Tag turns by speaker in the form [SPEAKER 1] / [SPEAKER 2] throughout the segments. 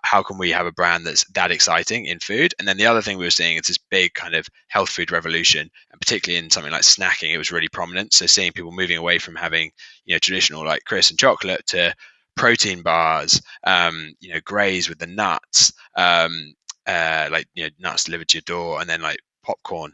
[SPEAKER 1] how can we have a brand that's that exciting in food? And then the other thing we were seeing is this big kind of health food revolution, and particularly in something like snacking, it was really prominent. So seeing people moving away from having, traditional like crisps and chocolate to protein bars, grays with the nuts, nuts delivered to your door, and then like popcorn,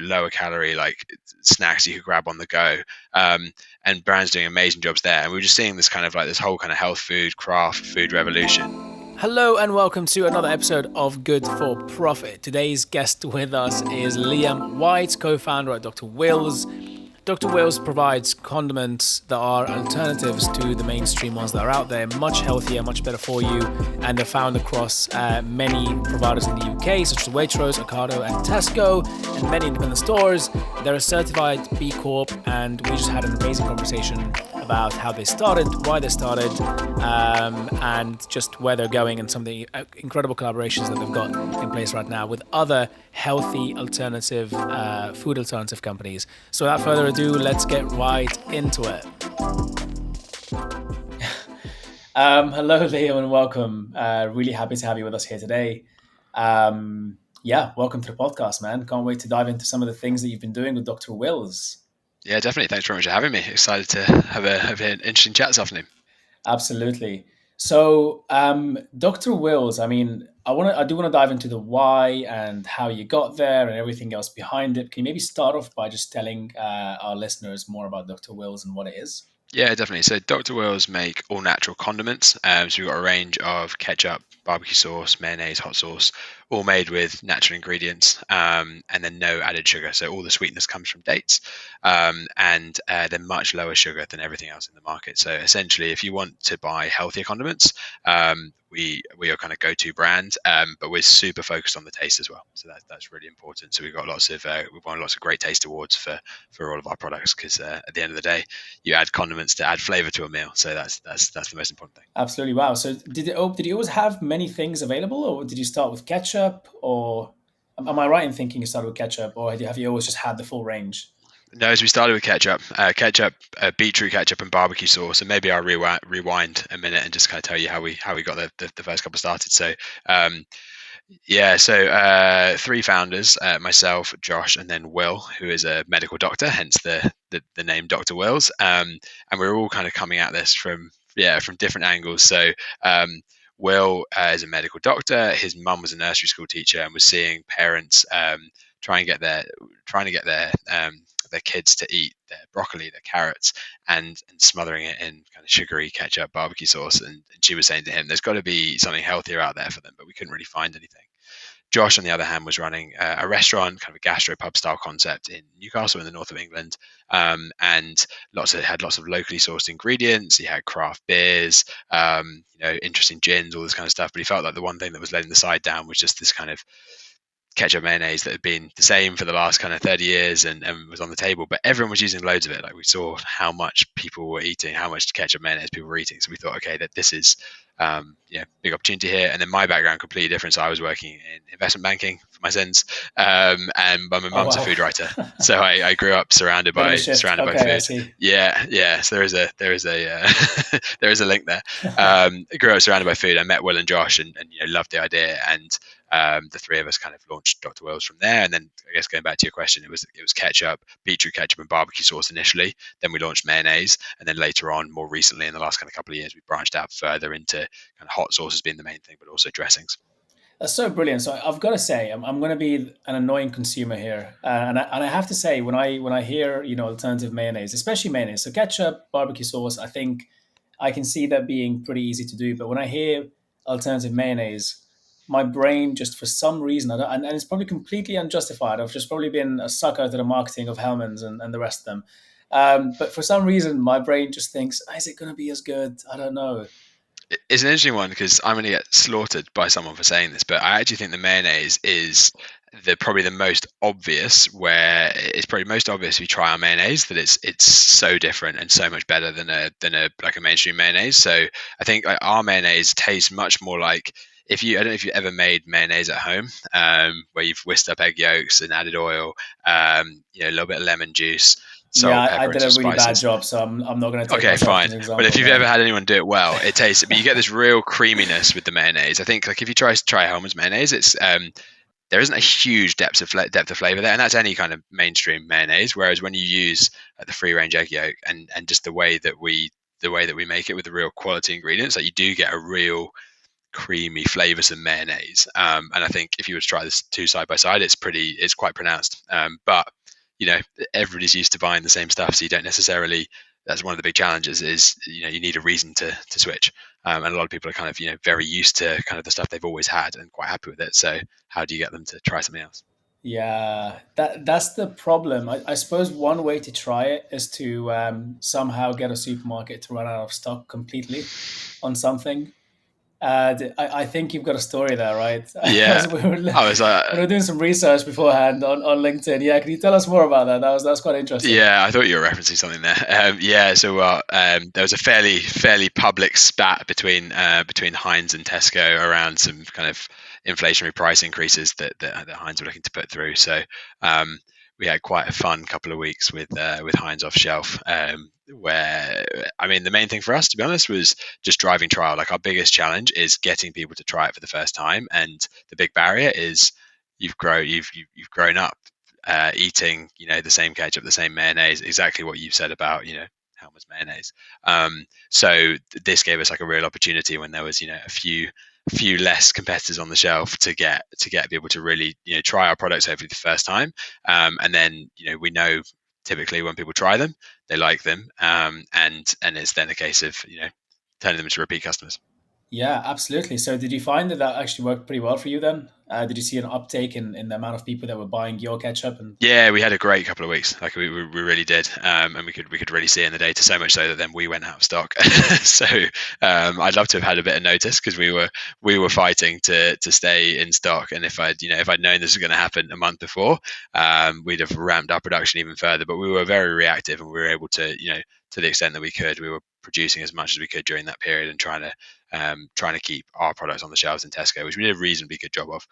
[SPEAKER 1] lower calorie like snacks you could grab on the go, and brands doing amazing jobs there. And we were just seeing this kind of like this whole kind of health food, craft food revolution.
[SPEAKER 2] Hello and welcome to another episode of Good for Profit. Today's guest with us is Liam White, co-founder at Dr. Will's. Dr. Will's provides condiments that are alternatives to the mainstream ones that are out there, much healthier, much better for you, and they're found across many providers in the UK, such as Waitrose, Ocado, and Tesco, and many independent stores. They're a certified B Corp, and we just had an amazing conversation about how they started, why they started, and just where they're going, and some of the incredible collaborations that they've got in place right now with other healthy alternative food alternative companies. So without further ado, let's get right into it. Hello, Liam, and welcome. Really happy to have you with us here today. Welcome to the podcast, man. Can't wait to dive into some of the things that you've been doing with Dr. Will's.
[SPEAKER 1] Yeah, definitely. Thanks very much for having me. Excited to have an interesting chat this afternoon.
[SPEAKER 2] Absolutely. So, Dr. Will's, I do want to dive into the why and how you got there and everything else behind it. Can you maybe start off by just telling our listeners more about Dr. Will's and what it is?
[SPEAKER 1] Yeah, definitely. So Dr. Will's make all natural condiments. So we've got a range of ketchup, barbecue sauce, mayonnaise, hot sauce, all made with natural ingredients, and then no added sugar. So all the sweetness comes from dates, and they're much lower sugar than everything else in the market. So essentially, if you want to buy healthier condiments, we are kind of go-to brand, but we're super focused on the taste as well. So that's really important. So we've won lots of great taste awards for all of our products, because at the end of the day, you add condiments to add flavor to a meal. So that's the most important thing.
[SPEAKER 2] Absolutely. Wow. So did you always have many things available, or did you start with ketchup, or am I right in thinking you started with ketchup, or have you always just had the full range?
[SPEAKER 1] No, as we started with ketchup, beetroot ketchup, and barbecue sauce. And maybe I'll rewind a minute and just kind of tell you how we got the first couple started. So, three founders: myself, Josh, and then Will, who is a medical doctor, hence the name Dr. Will's. And we're all kind of coming at this from different angles. So, Will is a medical doctor. His mum was a nursery school teacher and was seeing parents trying to get their kids to eat their broccoli, their carrots, and smothering it in kind of sugary ketchup, barbecue sauce. And she was saying to him, there's got to be something healthier out there for them, but we couldn't really find anything. Josh, on the other hand, was running a restaurant, kind of a gastropub style concept in Newcastle in the north of England, and had lots of locally sourced ingredients. He had craft beers, interesting gins, all this kind of stuff. But he felt like the one thing that was letting the side down was just this kind of ketchup mayonnaise that had been the same for the last kind of 30 years and was on the table, but everyone was using loads of it. Like, we saw how much people were eating, how much ketchup mayonnaise people were eating. So we thought, okay, that this is big opportunity here. And then my background completely different. So I was working in investment banking for my sins, and my mum's a food writer. So I grew up surrounded by food. Yeah. So there is a there is a link there. I grew up surrounded by food. I met Will and Josh and loved the idea, and the three of us kind of launched Dr. Will's from there. And then, I guess, going back to your question, it was ketchup, beetroot ketchup, and barbecue sauce initially. Then we launched mayonnaise, and then later on, more recently, in the last kind of couple of years, we branched out further into kind of hot sauces being the main thing, but also dressings.
[SPEAKER 2] That's so brilliant. So I've got to say, I'm going to be an annoying consumer here, and I have to say, when I hear alternative mayonnaise, especially mayonnaise, so ketchup, barbecue sauce, I think I can see that being pretty easy to do. But when I hear alternative mayonnaise, my brain just, for some reason, and it's probably completely unjustified. I've just probably been a sucker to the marketing of Hellmann's and the rest of them. But for some reason, my brain just thinks, is it going to be as good? I don't know.
[SPEAKER 1] It's an interesting one, because I'm going to get slaughtered by someone for saying this, but I actually think the mayonnaise is probably the most obvious, where it's probably most obvious if you try our mayonnaise that it's so different and so much better than a mainstream mayonnaise. So I think our mayonnaise tastes much more like, I don't know if you've ever made mayonnaise at home, where you've whisked up egg yolks and added oil, a little bit of lemon juice,
[SPEAKER 2] Yeah,
[SPEAKER 1] salt,
[SPEAKER 2] I
[SPEAKER 1] pepper, and
[SPEAKER 2] did a
[SPEAKER 1] some
[SPEAKER 2] really bad
[SPEAKER 1] spices.
[SPEAKER 2] job, so I'm not going to take
[SPEAKER 1] Okay,
[SPEAKER 2] myself as
[SPEAKER 1] fine.
[SPEAKER 2] an
[SPEAKER 1] Well, if
[SPEAKER 2] example
[SPEAKER 1] you've ever
[SPEAKER 2] there.
[SPEAKER 1] had anyone do it well, it tastes. But you get this real creaminess with the mayonnaise. I think like if you try Hellman's mayonnaise, it's there isn't a huge depth of flavor there, and that's any kind of mainstream mayonnaise. Whereas when you use the free range egg yolk and just the way that we make it with the real quality ingredients, like you do get a real creamy, flavoursome mayonnaise. And I think if you were to try this two side by side, it's quite pronounced. But you know, everybody's used to buying the same stuff, so you don't necessarily. That's one of the big challenges is you need a reason to switch. And a lot of people are kind of very used to kind of the stuff they've always had and quite happy with it. So how do you get them to try something else?
[SPEAKER 2] Yeah, that's the problem. I suppose one way to try it is to somehow get a supermarket to run out of stock completely on something. I think you've got a story there, right?
[SPEAKER 1] Yeah, I was
[SPEAKER 2] We were doing some research beforehand on LinkedIn. Yeah, can you tell us more about that? That's quite interesting.
[SPEAKER 1] Yeah, I thought you were referencing something there. Yeah, so there was a fairly public spat between Heinz and Tesco around some kind of inflationary price increases that Heinz were looking to put through. So we had quite a fun couple of weeks with Heinz off shelf. Where I mean, the main thing for us, to be honest, was just driving trial. Like our biggest challenge is getting people to try it for the first time, and the big barrier is you've grown up eating, the same ketchup, the same mayonnaise, exactly what you've said about, Helmer's mayonnaise. So this gave us like a real opportunity when there was, a few less competitors on the shelf to get people to really, try our products hopefully the first time. And then, we know typically when people try them, they like them. And it's then a case of, turning them into repeat customers.
[SPEAKER 2] Yeah, absolutely. So, did you find that that actually worked pretty well for you then? Did you see an uptake in the amount of people that were buying your ketchup? And
[SPEAKER 1] Yeah, we had a great couple of weeks. Like we really did, and we could really see it in the data. So much so that then we went out of stock. So I'd love to have had a bit of notice because we were fighting to stay in stock. And if I'd known this was going to happen a month before, we'd have ramped up production even further. But we were very reactive, and we were able to to the extent that we could, we were producing as much as we could during that period and trying to keep our products on the shelves in Tesco, which we did a reasonably good job of.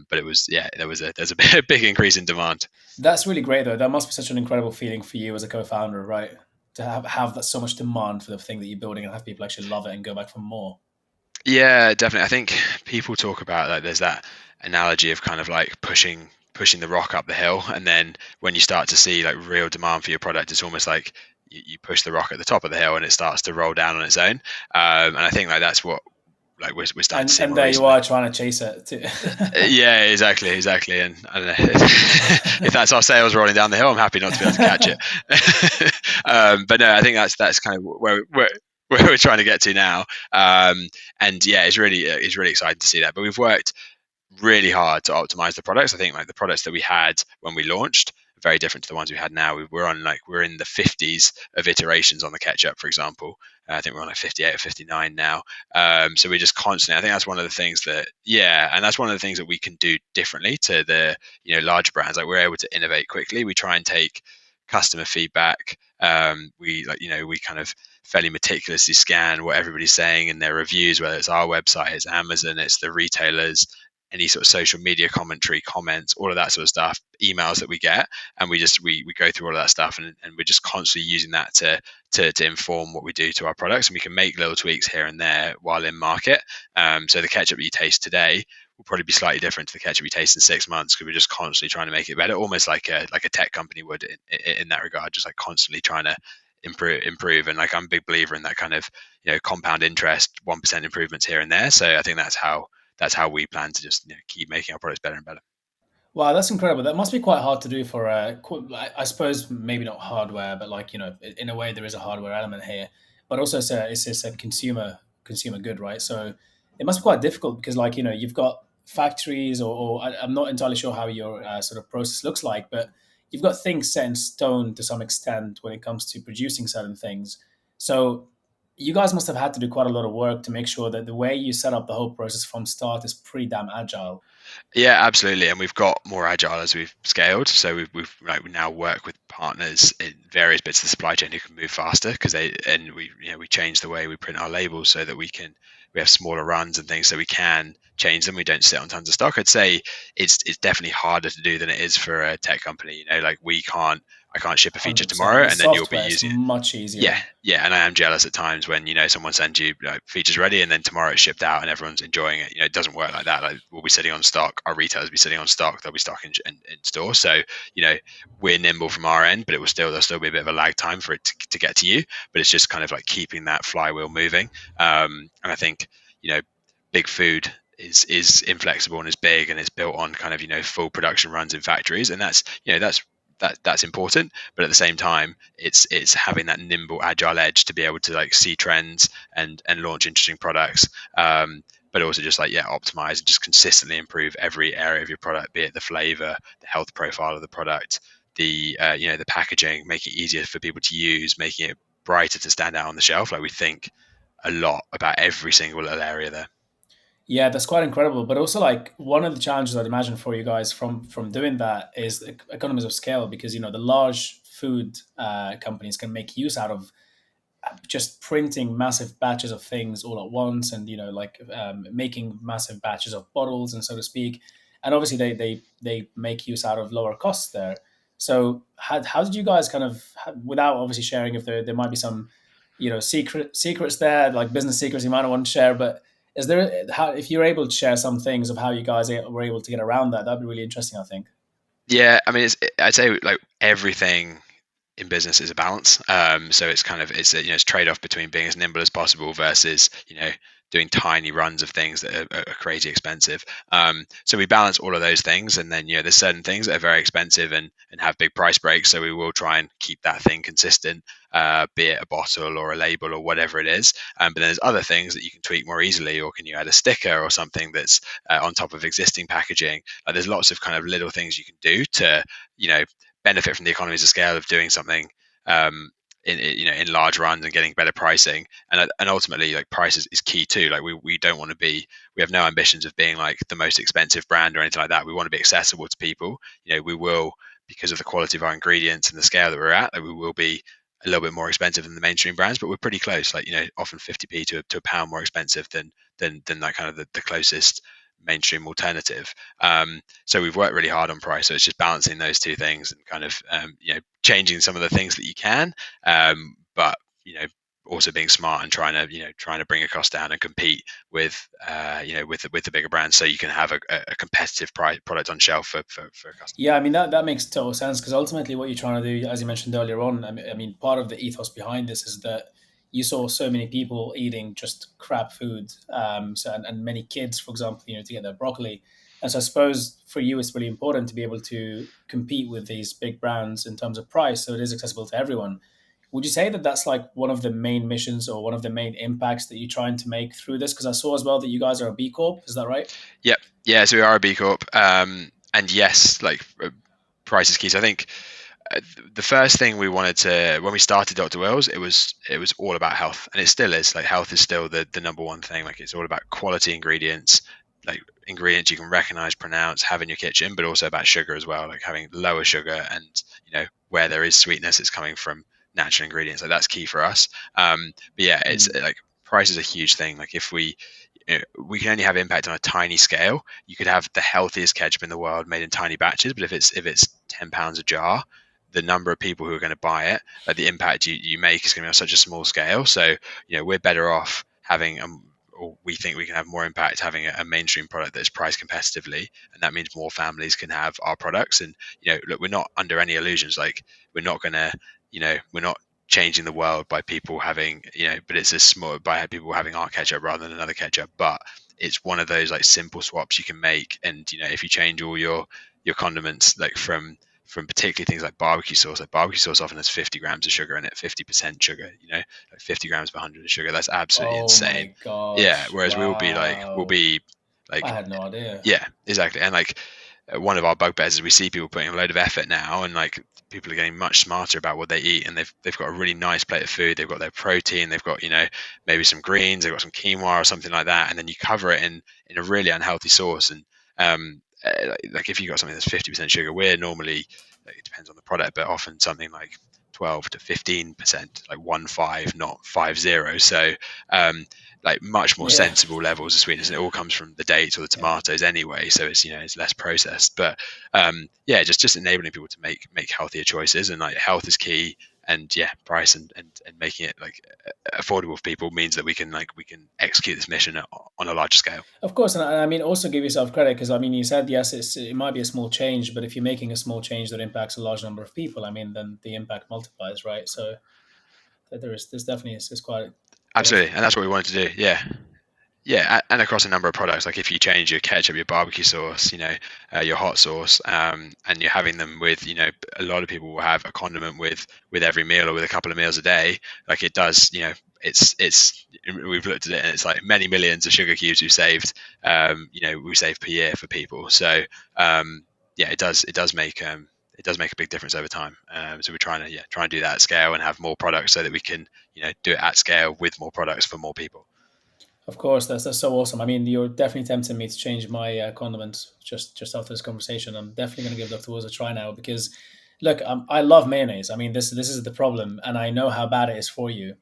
[SPEAKER 1] But it was there's a big increase in demand.
[SPEAKER 2] that's really great, though. That must be such an incredible feeling for you as a co-founder, right? To have that so much demand for the thing that you're building and have people actually love it and go back for more.
[SPEAKER 1] Yeah, definitely. I think people talk about like there's that analogy of kind of like pushing the rock up the hill, and then when you start to see like real demand for your product, it's almost like you push the rock at the top of the hill and it starts to roll down on its own. And I think like that's what like we're starting to see
[SPEAKER 2] And
[SPEAKER 1] more
[SPEAKER 2] there you
[SPEAKER 1] recently.
[SPEAKER 2] are trying to chase it too.
[SPEAKER 1] Yeah, exactly. And I don't know if that's our sales rolling down the hill. I'm happy not to be able to catch it. But no, I think that's kind of where we're trying to get to now. And yeah, it's really exciting to see that. But we've worked really hard to optimize the products. I think like the products that we had when we launched are very different to the ones we had now. We're in the 50s of iterations on the ketchup, for example. I think we're on like 58 or 59 now. So we're just constantly. I think that's one of the things and that's one of the things that we can do differently to the large brands. Like we're able to innovate quickly. We try and take customer feedback. We kind of fairly meticulously scan what everybody's saying in their reviews, whether it's our website, it's Amazon, it's the retailers, any sort of social media commentary, comments, all of that sort of stuff, emails that we get, and we go through all of that stuff, and we're just constantly using that to inform what we do to our products, and we can make little tweaks here and there while in market. So the ketchup that you taste today will probably be slightly different to the ketchup you taste in 6 months because we're just constantly trying to make it better, almost like a tech company would in that regard, just like constantly trying to improve. And like I'm a big believer in that kind of compound interest, 1% improvements here and there. So I think that's how we plan to just keep making our products better and better.
[SPEAKER 2] Wow, that's incredible. That must be quite hard to do for I suppose maybe not hardware, but like in a way there is a hardware element here, but also it's a consumer good, right? So it must be quite difficult because like you've got factories or I'm not entirely sure how your sort of process looks like, but you've got things set in stone to some extent when it comes to producing certain things. So you guys must have had to do quite a lot of work to make sure that the way you set up the whole process from start is pretty damn agile.
[SPEAKER 1] Yeah, absolutely. And we've got more agile as we've scaled. So we now work with partners in various bits of the supply chain who can move faster because we change the way we print our labels so that we have smaller runs and things so we can change them. We don't sit on tons of stock. I'd say it's definitely harder to do than it is for a tech company. Like we can't. I can't ship a feature
[SPEAKER 2] 100%.
[SPEAKER 1] tomorrow,
[SPEAKER 2] With
[SPEAKER 1] and then you'll be
[SPEAKER 2] software, it's
[SPEAKER 1] using it.
[SPEAKER 2] much
[SPEAKER 1] Yeah,
[SPEAKER 2] easier.
[SPEAKER 1] yeah, and I am jealous at times when someone sends you features ready, and then tomorrow it's shipped out and everyone's enjoying it. It doesn't work like that. Like we'll be sitting on stock, our retailers will be sitting on stock, they'll be stock in store. So we're nimble from our end, but there'll still be a bit of a lag time for it to get to you. But it's just kind of like keeping that flywheel moving. And I think big food is inflexible and is big and it's built on kind of full production runs in factories, and that's important. But at the same time, it's having that nimble, agile edge to be able to like see trends and launch interesting products. But also just optimize and just consistently improve every area of your product, be it the flavor, the health profile of the product, the packaging, making it easier for people to use, making it brighter to stand out on the shelf. Like we think a lot about every single little area there.
[SPEAKER 2] Yeah, that's quite incredible. But also, like one of the challenges I'd imagine for you guys from doing that is the economies of scale, because the large food companies can make use out of just printing massive batches of things all at once, and like making massive batches of bottles, and so to speak. And obviously they make use out of lower costs there. So how did you guys kind of, without obviously sharing, if there might be some secrets there, like business secrets you might not want to share, but is there, how, if you're able to share some things of how you guys were able to get around that, that'd be really interesting, I think.
[SPEAKER 1] Yeah, I mean, I'd say like everything in business is a balance. So it's kind of it's trade off between being as nimble as possible versus doing tiny runs of things that are crazy expensive. So we balance all of those things, and then there's certain things that are very expensive and have big price breaks. So we will try and keep that thing consistent, be it a bottle or a label or whatever it is. But then there's other things that you can tweak more easily, or can you add a sticker or something that's on top of existing packaging. There's lots of kind of little things you can do to benefit from the economies of scale of doing something in large runs and getting better pricing, and ultimately like price is key too. Like we don't want to be, we have no ambitions of being like the most expensive brand or anything like that. We want to be accessible to people. We will, because of the quality of our ingredients and the scale that we're at, like we will be a little bit more expensive than the mainstream brands, but we're pretty close, like often 50p to a pound more expensive than that kind of the closest mainstream alternative. So we've worked really hard on price. So it's just balancing those two things and kind of changing some of the things that you can, but also being smart and trying to bring a cost down and compete with with the bigger brands, so you can have a competitive product on shelf for a customer.
[SPEAKER 2] Yeah, I mean that makes total sense, because ultimately what you're trying to do, as you mentioned earlier on, I mean part of the ethos behind this is that you saw so many people eating just crap food, so and many kids, for example, to get their broccoli, and so I suppose for you it's really important to be able to compete with these big brands in terms of price, so it is accessible to everyone. Would you say that that's like one of the main missions or one of the main impacts that you're trying to make through this? Because I saw as well that you guys are a B Corp. Is that right?
[SPEAKER 1] Yep. Yeah, so we are a B Corp. And yes, like price is key. So I think the first thing we wanted to, when we started Dr. Will's, it was all about health, and it still is. Like health is still the number one thing. Like it's all about quality ingredients, like ingredients you can recognize, pronounce, have in your kitchen, but also about sugar as well. Like having lower sugar, and where there is sweetness, it's coming from natural ingredients. Like that's key for us. But yeah, it's
[SPEAKER 2] Mm.
[SPEAKER 1] like price is a huge thing. Like if we can only have impact on a tiny scale. You could have the healthiest ketchup in the world made in tiny batches, but if it's £10 a jar, the number of people who are going to buy it, like the impact you make is going to be on such a small scale. So we're better off having or we think we can have more impact having a mainstream product that's priced competitively, and that means more families can have our products. And look, we're not under any illusions. Like we're not going to, we're not changing the world by people having, but it's a small, by people having our ketchup rather than another ketchup. But it's one of those like simple swaps you can make. And if you change all your condiments, like from particularly things like barbecue sauce. Like barbecue sauce often has 50 grams of sugar in it, 50% sugar, like 50 grams per 100 of sugar. That's absolutely
[SPEAKER 2] Oh
[SPEAKER 1] insane.
[SPEAKER 2] my
[SPEAKER 1] Yeah.
[SPEAKER 2] gosh!
[SPEAKER 1] Whereas we'll
[SPEAKER 2] Wow,
[SPEAKER 1] be
[SPEAKER 2] I
[SPEAKER 1] like,
[SPEAKER 2] had no idea.
[SPEAKER 1] yeah, exactly. And like one of our bugbears is we see people putting a load of effort now, and like people are getting much smarter about what they eat, and they've got a really nice plate of food. They've got their protein, they've got maybe some greens, they've got some quinoa or something like that, and then you cover it in a really unhealthy sauce. And like if you got something that's 50% sugar, we're normally, like, it depends on the product, but often something like 12 to 15%, like 1 5, not 50. So like much more
[SPEAKER 2] Yeah.
[SPEAKER 1] sensible levels of sweetness, and it all comes from the dates or the
[SPEAKER 2] Yeah.
[SPEAKER 1] tomatoes anyway. So it's it's less processed. But yeah, just enabling people to make healthier choices, and like health is key. And yeah, price and making it like affordable for people means that we can execute this mission on a larger scale.
[SPEAKER 2] Of course, and I mean, also give yourself credit because I mean, you said yes, it might be a small change, but if you're making a small change that impacts a large number of people, I mean, then the impact multiplies, right? So there's definitely is quite
[SPEAKER 1] Absolutely, and
[SPEAKER 2] interesting.
[SPEAKER 1] that's what we wanted to do. Yeah. Yeah, and across a number of products. Like if you change your ketchup, your barbecue sauce, your hot sauce, and you're having them with, a lot of people will have a condiment with every meal or with a couple of meals a day. Like it does, it's we've looked at it and it's like many millions of sugar cubes we save per year for people. So yeah, it does make a big difference over time. So we're trying to try and do that at scale and have more products so that we can do it at scale with more products for more people.
[SPEAKER 2] Of course, that's so awesome. I mean, you're definitely tempting me to change my condiments just after this conversation. I'm definitely going to give Dr. Wars a try now because, look, I love mayonnaise. I mean, this is the problem, and I know how bad it is for you.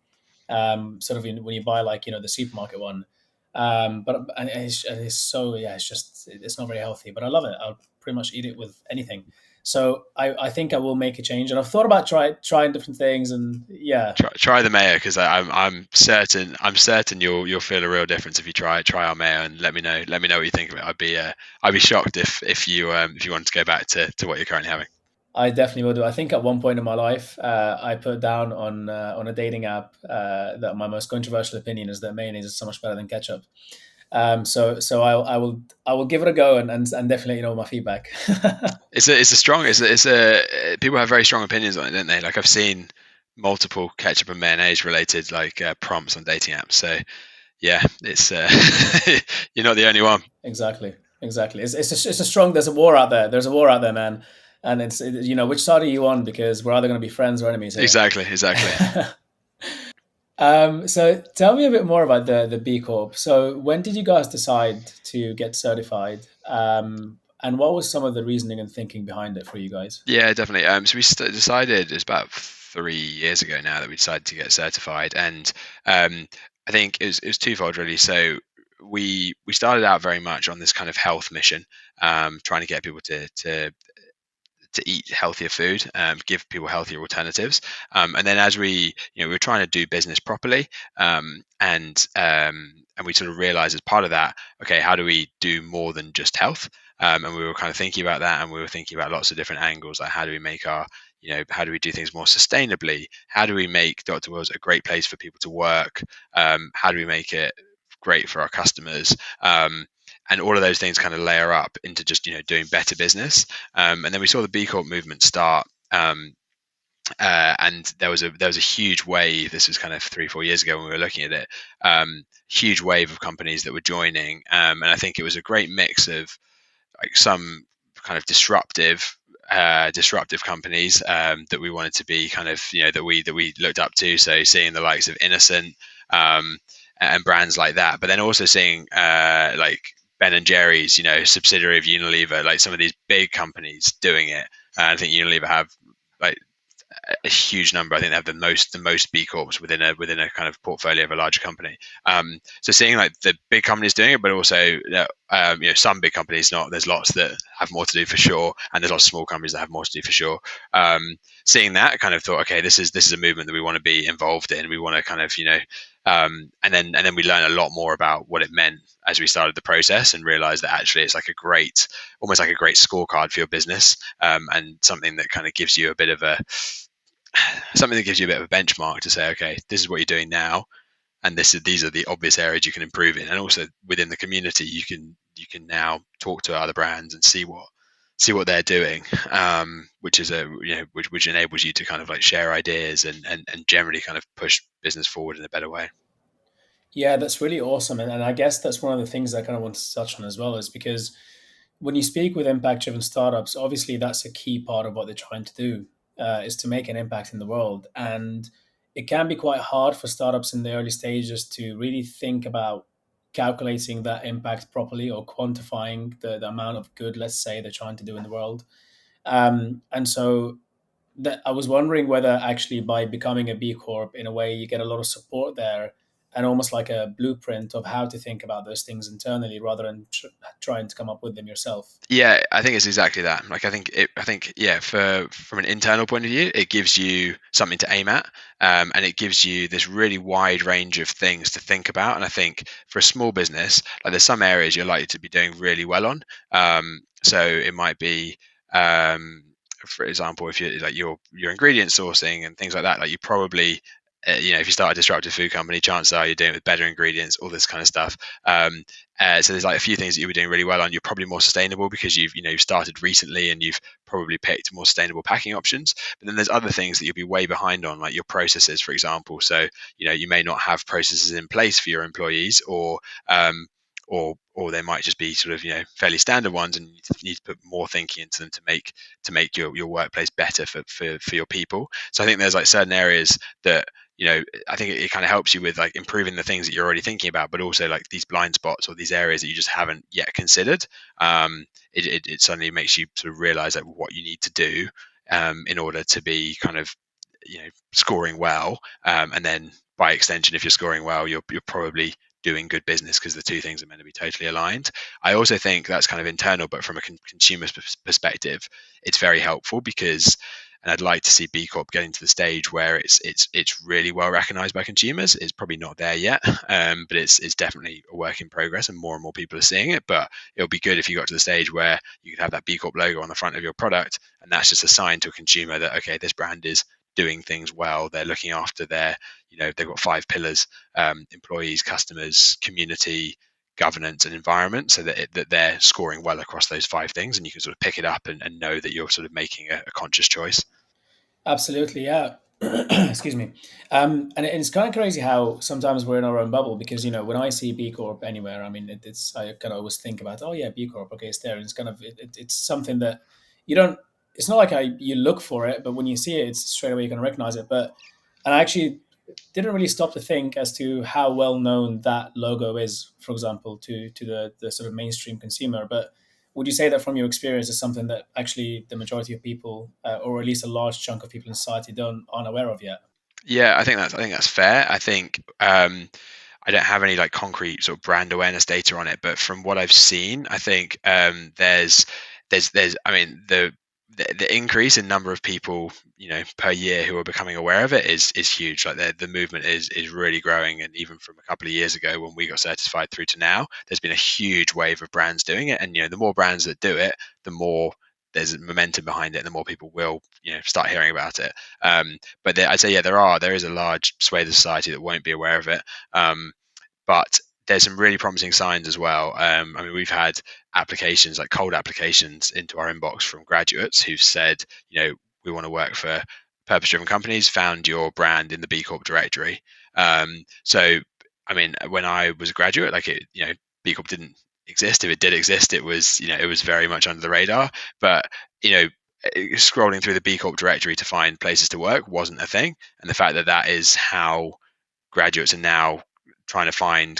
[SPEAKER 2] Sort of when you buy like the supermarket one, but and it's so yeah, it's not very healthy. But I love it. I'll pretty much eat it with anything. So I think I will make a change, and I've thought about trying different things, and yeah,
[SPEAKER 1] Try the mayo because I'm certain you'll feel a real difference if you try our mayo and let me know what you think of it. I'd be shocked if you want to go back to what you're currently having.
[SPEAKER 2] I definitely will do. I think at one point in my life, I put down on a dating app that my most controversial opinion is that mayonnaise is so much better than ketchup. So I will give it a go and definitely let you know my feedback.
[SPEAKER 1] It's a strong it's a people have very strong opinions on it, don't they? Like I've seen multiple ketchup and mayonnaise related like prompts on dating apps. So yeah, it's you're not the only one.
[SPEAKER 2] Exactly, exactly. It's a strong. There's a war out there. There's a war out there, man. And which side are you on? Because we're either going to be friends or enemies here.
[SPEAKER 1] Exactly.
[SPEAKER 2] So tell me a bit more about the B Corp. So when did you guys decide to get certified? And what was some of the reasoning and thinking behind it for you guys?
[SPEAKER 1] Yeah, definitely. So we decided it's about 3 years ago now that we decided to get certified, and I think it was twofold really. So we started out very much on this kind of health mission, trying to get people to eat healthier food, give people healthier alternatives, and then as we were trying to do business properly, and we sort of realized as part of that, okay, how do we do more than just health? And we were kind of thinking about that, and we were thinking about lots of different angles, like how do we make how do we do things more sustainably? How do we make Dr. Will's a great place for people to work? How do we make it great for our customers? And all of those things kind of layer up into just doing better business. And then we saw the B Corp movement start. And there was a huge wave. This was kind of 3-4 years ago when we were looking at it. Huge wave of companies that were joining, and I think it was a great mix of like some kind of disruptive companies that we wanted to be kind of that we looked up to. So seeing the likes of Innocent and brands like that, but then also seeing like Ben and Jerry's, subsidiary of Unilever, like some of these big companies doing it. I think Unilever have like a huge number. I think they have the most B Corps within a kind of portfolio of a larger company. So seeing like the big companies doing it, but also some big companies not. There's lots that have more to do for sure, and there's lots of small companies that have more to do for sure. Seeing that, I kind of thought, okay, this is a movement that we want to be involved in. We want to kind of and then we learn a lot more about what it meant as we started the process and realized that actually it's like almost like a great scorecard for your business, and something that kind of gives you a bit of a benchmark to say, okay, this is what you're doing now, and these are the obvious areas you can improve in, and also within the community, you can now talk to other brands and see what they're doing, which is which enables you to kind of like share ideas and generally kind of push business forward in a better way.
[SPEAKER 2] Yeah, that's really awesome. And I guess that's one of the things I kind of want to touch on as well, is because when you speak with impact driven startups, obviously that's a key part of what they're trying to do, is to make an impact in the world. And it can be quite hard for startups in the early stages to really think about calculating that impact properly or quantifying the amount of good, let's say, they're trying to do in the world. And so that I was wondering whether actually by becoming a B Corp, in a way, you get a lot of support there, and almost like a blueprint of how to think about those things internally rather than trying to come up with them yourself.
[SPEAKER 1] Yeah, I think it's exactly that. Like, I think, yeah, for from an internal point of view, it gives you something to aim at, and it gives you this really wide range of things to think about. And I think for a small business, like there's some areas you're likely to be doing really well on. So it might be, um, for example, if you're like your ingredient sourcing and things like that, like you probably if you start a disruptive food company, chances are you're doing it with better ingredients, all this kind of stuff. So there's like a few things that you were doing really well on. You're probably more sustainable because you've started recently and you've probably picked more sustainable packing options. But then there's other things that you'll be way behind on, like your processes, for example. So you may not have processes in place for your employees, or they might just be sort of fairly standard ones, and you need to put more thinking into them to make your workplace better for your people. So I think there's like certain areas that I think it kind of helps you with like improving the things that you're already thinking about, but also like these blind spots or these areas that you just haven't yet considered. It suddenly makes you sort of realize like what you need to do in order to be kind of scoring well, and then by extension, if you're scoring well, you're probably doing good business because the two things are meant to be totally aligned. I also think that's kind of internal, but from a consumer perspective, it's very helpful because, and I'd like to see B Corp getting to the stage where it's really well recognized by consumers. It's probably not there yet, but it's definitely a work in progress, and more people are seeing it. But it'll be good if you got to the stage where you could have that B Corp logo on the front of your product, and that's just a sign to a consumer that okay, this brand is doing things well. They're looking after they've got 5 pillars: employees, customers, community, governance, and environment, so that they're scoring well across those 5 things, and you can sort of pick it up and know that you're sort of making a conscious choice.
[SPEAKER 2] Absolutely, yeah. Excuse me. And it's kind of crazy how sometimes we're in our own bubble because when I see B Corp anywhere, I mean, it's I kind of always think about, oh yeah, B Corp, okay, it's there, and it's kind of it's something that you don't. It's not like you look for it, but when you see it, it's straight away you can recognize it. But and I actually didn't really stop to think as to how well known that logo is, for example, to the sort of mainstream consumer. But would you say that from your experience is something that actually the majority of people, or at least a large chunk of people in society, aren't aware of yet?
[SPEAKER 1] Yeah, I think that's fair. I think I don't have any like concrete sort of brand awareness data on it, but from what I've seen, I think there's I mean the increase in number of people per year who are becoming aware of it is huge. Like the movement is really growing, and even from a couple of years ago when we got certified through to now, there's been a huge wave of brands doing it, and the more brands that do it, the more there's momentum behind it, and the more people will start hearing about it. But I'd say there is a large swathe of society that won't be aware of it. But there's some really promising signs as well. I mean, we've had applications, like cold applications, into our inbox from graduates who've said, we want to work for purpose-driven companies. Found your brand in the B Corp directory. So, I mean, when I was a graduate, like B Corp didn't exist. If it did exist, it was very much under the radar. But scrolling through the B Corp directory to find places to work wasn't a thing. And the fact that that is how graduates are now trying to find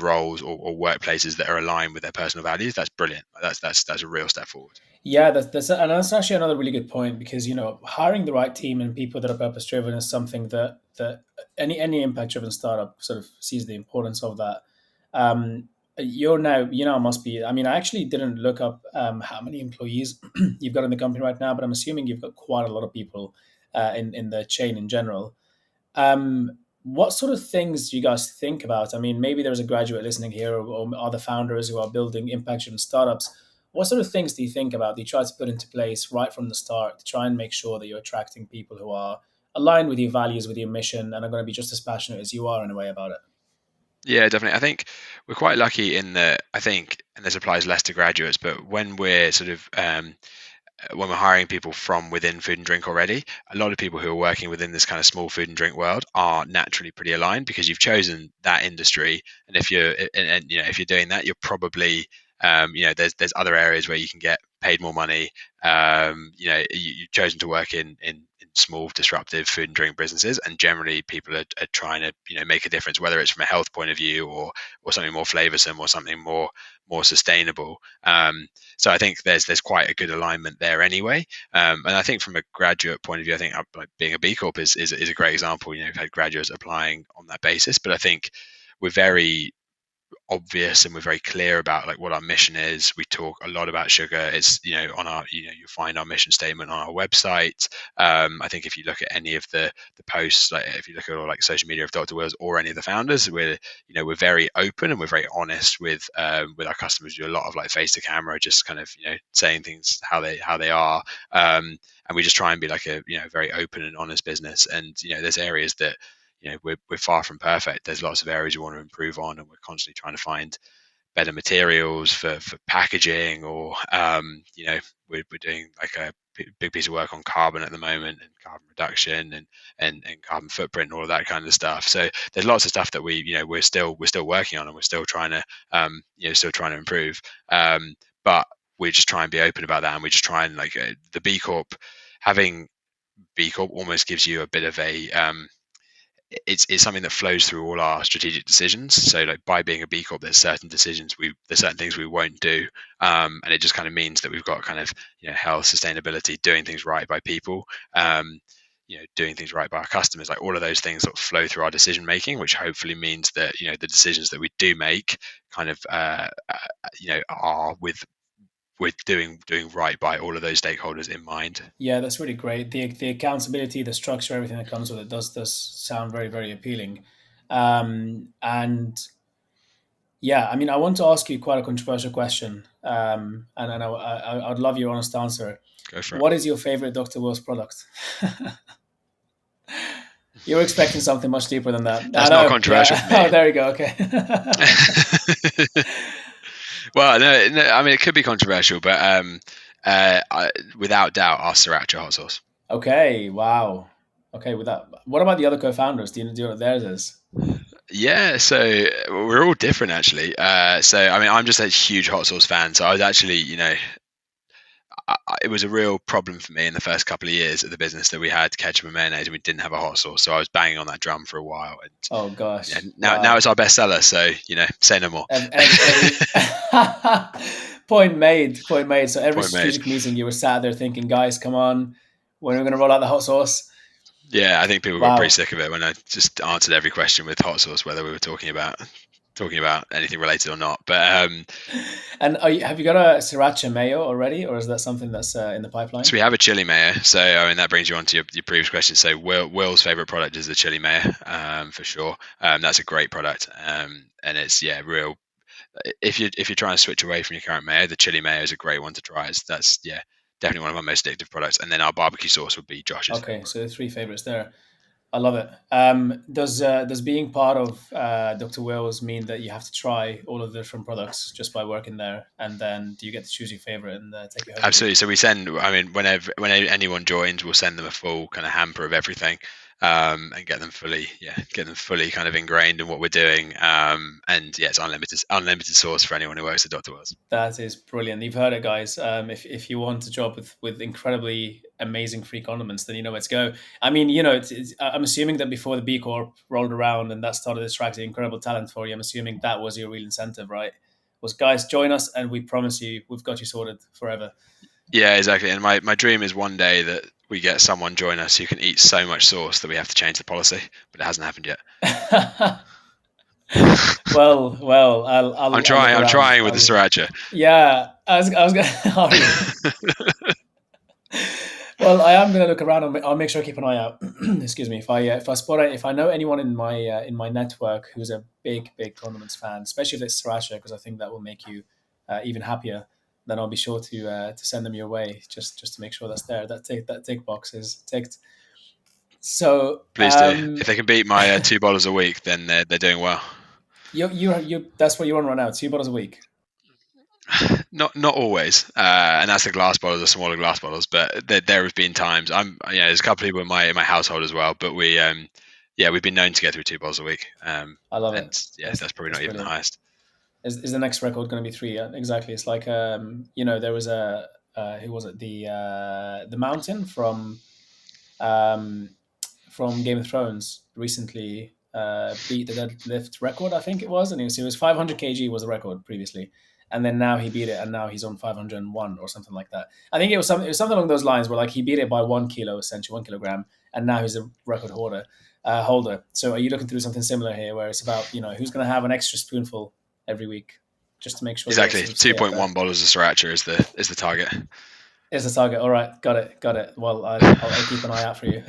[SPEAKER 1] roles or workplaces that are aligned with their personal values. That's brilliant. That's a real step forward.
[SPEAKER 2] Yeah, that's actually another really good point because hiring the right team and people that are purpose driven is something that any impact driven startup sort of sees the importance of that. You're now must be. I mean, I actually didn't look up how many employees you've got in the company right now, but I'm assuming you've got quite a lot of people in the chain in general. Um, what sort of things do you guys think about? I mean, maybe there's a graduate listening here, or other founders who are building impact-driven startups. What sort of things do you think about? Do you try to put into place right from the start to try and make sure that you're attracting people who are aligned with your values, with your mission, and are going to be just as passionate as you are in a way about it?
[SPEAKER 1] Yeah, definitely. I think we're quite lucky in that. I think, and this applies less to graduates, but when we're hiring people from within food and drink already, a lot of people who are working within this kind of small food and drink world are naturally pretty aligned because you've chosen that industry. And if you're doing that, you're probably there's other areas where you can get paid more money. You've chosen to work in small disruptive food and drink businesses, and generally people are trying to make a difference, whether it's from a health point of view or something more flavoursome or something more sustainable. So I think there's quite a good alignment there anyway. And I think from a graduate point of view, I think like being a B Corp is a great example. We've had graduates applying on that basis, but I think we're very obvious and we're very clear about like what our mission is. We talk a lot about sugar. It's on our you'll find our mission statement on our website. I think if you look at any of the posts, like if you look at all like social media of Dr. Wills or any of the founders, we're very open and we're very honest with our customers. We do a lot of like face to camera, just kind of saying things how they are. And we just try and be like a very open and honest business. And there's areas that we're far from perfect. There's lots of areas we want to improve on, and we're constantly trying to find better materials for packaging, or we're doing like a big piece of work on carbon at the moment, and carbon reduction and carbon footprint and all of that kind of stuff. So there's lots of stuff that we're still working on, and we're still trying to improve. But we just try and be open about that, and we just try and like the B Corp, having B Corp almost gives you a bit of a it's something that flows through all our strategic decisions. So like by being a B Corp, there's certain things we won't do. And it just kind of means that we've got kind of, health, sustainability, doing things right by people, doing things right by our customers, like all of those things sort of flow through our decision making, which hopefully means that, the decisions that we do make kind of, are with doing right by all of those stakeholders in mind.
[SPEAKER 2] Yeah, that's really great. The accountability, the structure, everything that comes with it does sound very, very appealing. And yeah, I mean, I want to ask you quite a controversial question, and I'd love your honest answer.
[SPEAKER 1] Go for it.
[SPEAKER 2] What is your favorite Dr. Will's product? You're expecting something much deeper than that.
[SPEAKER 1] That's
[SPEAKER 2] I
[SPEAKER 1] not
[SPEAKER 2] know.
[SPEAKER 1] controversial
[SPEAKER 2] Yeah.
[SPEAKER 1] for me.
[SPEAKER 2] Oh, there you go. Okay.
[SPEAKER 1] Well, no, I mean it could be controversial, but without doubt, our sriracha hot sauce.
[SPEAKER 2] Okay. Wow. Okay. With that, what about the other co-founders? Do you know what theirs is?
[SPEAKER 1] Yeah, so we're all different actually. So I mean, I'm just a huge hot sauce fan. So I was actually, it was a real problem for me in the first couple of years of the business that we had ketchup and mayonnaise and we didn't have a hot sauce. So I was banging on that drum for a while. And
[SPEAKER 2] Oh gosh.
[SPEAKER 1] now it's our best seller. So say no more.
[SPEAKER 2] Point made. Point made. So every
[SPEAKER 1] Point made.
[SPEAKER 2] strategic meeting, you were sat there thinking, guys, come on, when are we going to roll out the hot sauce?
[SPEAKER 1] Yeah, I think people
[SPEAKER 2] Wow.
[SPEAKER 1] got pretty sick of it when I just answered every question with hot sauce, whether we were talking about anything related or not. But
[SPEAKER 2] And have you got a sriracha mayo already, or is that something that's in the pipeline?
[SPEAKER 1] so we have a chili mayo. So I mean that brings you on to your previous question. So Will's favorite product is the chili mayo, for sure. That's a great product, and it's real. If you're trying to switch away from your current mayo, the chili mayo is a great one to try. That's definitely one of our most addictive products. And then our barbecue sauce would be Josh's.
[SPEAKER 2] Okay, so the three favorites there. I love it. Does being part of Dr. Will's mean that you have to try all of the different products just by working there, and then do you get to choose your favorite and take it home?
[SPEAKER 1] Absolutely. So we send. I mean, whenever anyone joins, we'll send them a full kind of hamper of everything, and get them fully kind of ingrained in what we're doing. And it's unlimited source for anyone who works at Dr. Will's.
[SPEAKER 2] That is brilliant. You've heard it, guys. If you want a job with incredibly amazing free condiments, then you know where to go. I mean, I'm assuming that before the B Corp rolled around and that started attracting incredible talent for you, I'm assuming that was your real incentive, right? Was, guys, join us and we promise you we've got you sorted forever.
[SPEAKER 1] Yeah, exactly. And my dream is one day that we get someone join us who can eat so much sauce that we have to change the policy, but it hasn't happened yet.
[SPEAKER 2] Well,
[SPEAKER 1] I'm trying with the sriracha.
[SPEAKER 2] Yeah, I was gonna. Well, I am going to look around. I'll make sure I keep an eye out. Excuse me. If I know anyone in my network who's a big condiments fan, especially if it's sriracha, because I think that will make you even happier, then I'll be sure to send them your way just to make sure that's there. That tick box is ticked. So
[SPEAKER 1] please do. If they can beat my $2 a week, then they're doing well.
[SPEAKER 2] You that's what you're on right now. $2 a week.
[SPEAKER 1] Not always, and that's the glass bottles, the smaller glass bottles. But there have been times there's a couple of people in my household as well. But we've been known to get through $2 a week.
[SPEAKER 2] I love it.
[SPEAKER 1] That's probably not even the highest.
[SPEAKER 2] Is the next record going to be 3? Yeah, exactly. It's like there was a who was it, the Mountain from um, from Game of Thrones recently beat the deadlift record, I think it was, and it was 500 kg was the record previously, and then now he beat it, and now he's on 501 or something like that. I think it was something along those lines where like he beat it by 1 kilo, essentially 1 kilogram, and now he's a record holder. So are you looking to do something similar here, where it's about who's going to have an extra spoonful every week, just to make sure they
[SPEAKER 1] Exactly.
[SPEAKER 2] sort of stay up there?
[SPEAKER 1] 2.1 bottles of sriracha is the target.
[SPEAKER 2] Is the target? All right, got it. Well, I'll keep an eye out for you.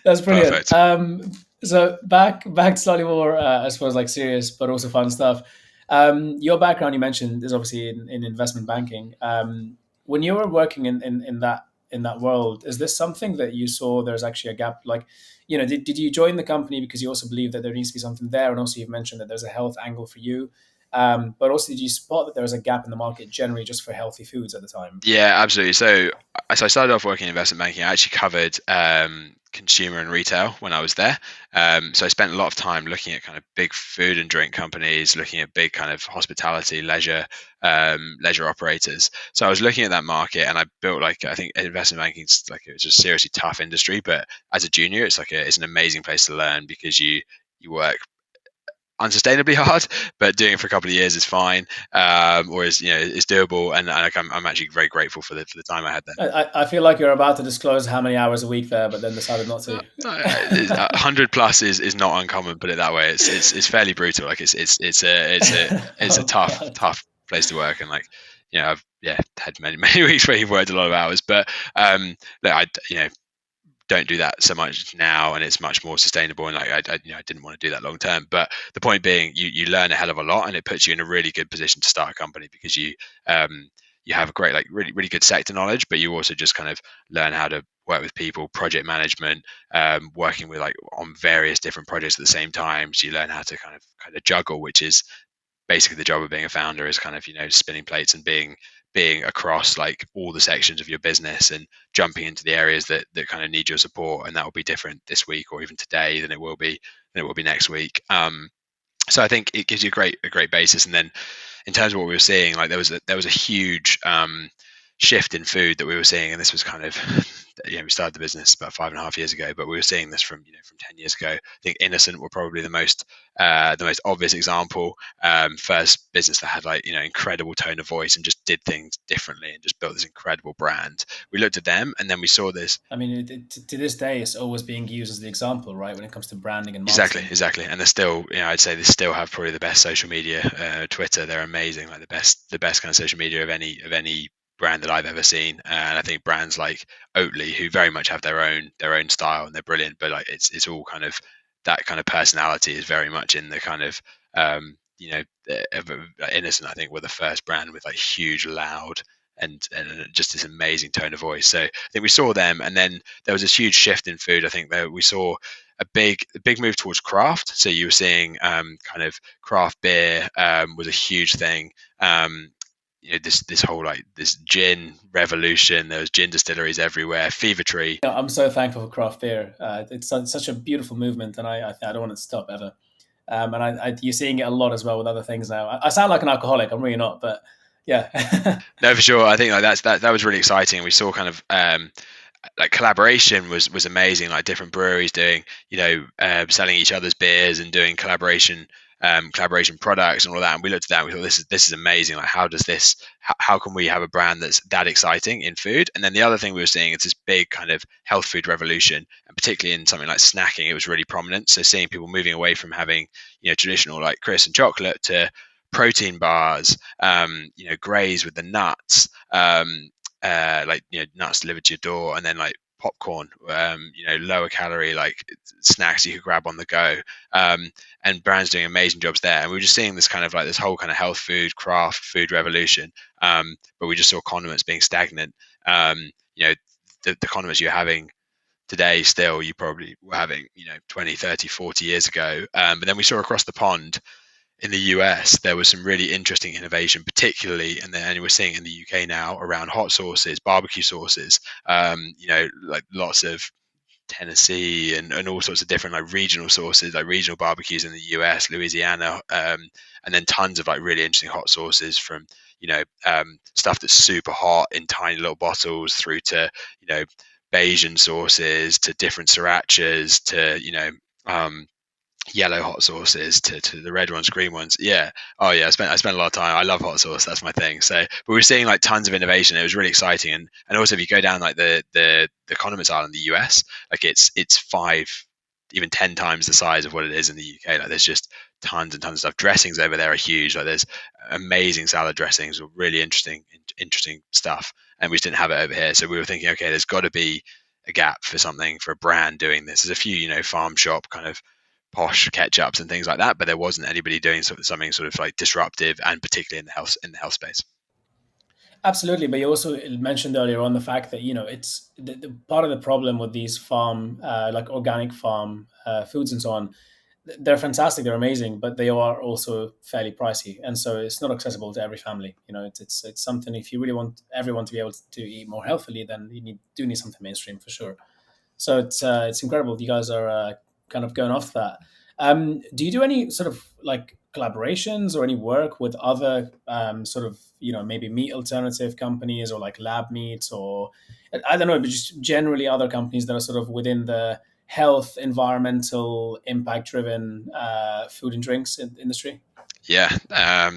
[SPEAKER 2] That's brilliant.
[SPEAKER 1] Perfect.
[SPEAKER 2] So back to slightly more, I suppose, like serious but also fun stuff. Your background, you mentioned, is obviously in investment banking. When you were working in that world, is this something that you saw there's actually a gap? Like, did you join the company because you also believe that there needs to be something there, and also you've mentioned that there's a health angle for you. But also, did you spot that there was a gap in the market generally just for healthy foods at the time?
[SPEAKER 1] Yeah, absolutely. So as I started off working in investment banking, I actually covered consumer and retail when I was there. So I spent a lot of time looking at kind of big food and drink companies, looking at big kind of hospitality, leisure operators. So I was looking at that market, and I built like, I think investment banking is like, it's a seriously tough industry, but as a junior, it's an amazing place to learn because you work unsustainably hard, but doing it for a couple of years is fine, or is doable. And like, I'm actually very grateful for the time I had there.
[SPEAKER 2] I feel like you're about to disclose how many hours a week there, but then decided not to.
[SPEAKER 1] 100 plus is not uncommon. Put it that way. It's fairly brutal. Like it's a
[SPEAKER 2] Oh God.
[SPEAKER 1] tough place to work, and like I've had many weeks where you've worked a lot of hours, but look, I don't do that so much now, and it's much more sustainable. And like I didn't want to do that long term. But the point being, you learn a hell of a lot, and it puts you in a really good position to start a company because you have a great, like, really good sector knowledge, but you also just kind of learn how to work with people, project management, working with like on various different projects at the same time. So you learn how to kind of juggle, which is basically the job of being a founder, is kind of spinning plates and being across like all the sections of your business and jumping into the areas that kind of need your support, and that will be different this week or even today than it will be next week. So I think it gives you a great basis. And then in terms of what we were seeing, like there was a huge shift in food that we were seeing, and this was kind of we started the business about 5.5 years ago, but we were seeing this from 10 years ago. I think Innocent were probably the most obvious example. First business that had like incredible tone of voice and just did things differently and just built this incredible brand. We looked at them, and then we saw this.
[SPEAKER 2] I mean, to this day, it's always being used as the example, right, when it comes to branding and
[SPEAKER 1] Exactly,
[SPEAKER 2] marketing.
[SPEAKER 1] exactly, and they're still, I'd say they still have probably the best social media. Twitter, they're amazing, like the best kind of social media of any brand that I've ever seen. And I think brands like Oatly, who very much have their own style and they're brilliant, but like it's all kind of that kind of personality is very much in the kind of Innocent. I think were the first brand with like huge, loud, and just this amazing tone of voice. So I think we saw them, and then there was this huge shift in food. I think that we saw a big move towards craft. So you were seeing kind of craft beer was a huge thing. This whole like this gin revolution. There was gin distilleries everywhere. Fever Tree.
[SPEAKER 2] I'm so thankful for craft beer. It's such a beautiful movement, and I don't want it to stop ever. And you're seeing it a lot as well with other things now. I sound like an alcoholic. I'm really not, but yeah.
[SPEAKER 1] No, for sure. I think like that was really exciting. We saw kind of like collaboration was amazing. Like different breweries doing selling each other's beers and doing collaboration products and all that. And we looked at that and we thought this is amazing. Like how can we have a brand that's that exciting in food? And then the other thing we were seeing is this big kind of health food revolution, and particularly in something like snacking, it was really prominent. So seeing people moving away from having traditional like crisps and chocolate to protein bars, grays with the nuts, nuts delivered to your door, and then like popcorn, lower calorie like snacks you could grab on the go, and brands doing amazing jobs there. And we were just seeing this kind of like this whole kind of health food, craft food revolution, but we just saw condiments being stagnant. The condiments you're having today still you probably were having 20, 30, 40 years ago. But then we saw across the pond in the US, there was some really interesting innovation, particularly, and we're seeing in the UK now around hot sauces, barbecue sauces, like lots of Tennessee and all sorts of different like regional sauces, like regional barbecues in the US, Louisiana, and then tons of like really interesting hot sauces from stuff that's super hot in tiny little bottles through to Bayesian sauces to different srirachas to um, yellow hot sauces to the red ones, green ones. Yeah. Oh yeah. I spent a lot of time. I love hot sauce. That's my thing. So, but we're seeing like tons of innovation. It was really exciting. And also if you go down like the condiments aisle in the US, like it's five, even 10 times the size of what it is in the UK. Like there's just tons and tons of stuff. Dressings over there are huge. Like there's amazing salad dressings, really interesting stuff. And we just didn't have it over here. So we were thinking, okay, there's got to be a gap for something for a brand doing this. There's a few, farm shop kind of posh ketchups and things like that, but there wasn't anybody doing something sort of like disruptive, and particularly in the health space.
[SPEAKER 2] Absolutely, but you also mentioned earlier on the fact that it's the part of the problem with these farm, like organic farm foods and so on. They're fantastic, they're amazing, but they are also fairly pricey, and so it's not accessible to every family. It's something, if you really want everyone to be able to eat more healthily, then do need something mainstream for sure. So it's incredible. You guys are kind of going off that. Do you do any sort of like collaborations or any work with other sort of maybe meat alternative companies or like lab meats, or I don't know, but just generally other companies that are sort of within the health, environmental, impact driven food and drinks industry?
[SPEAKER 1] Yeah, I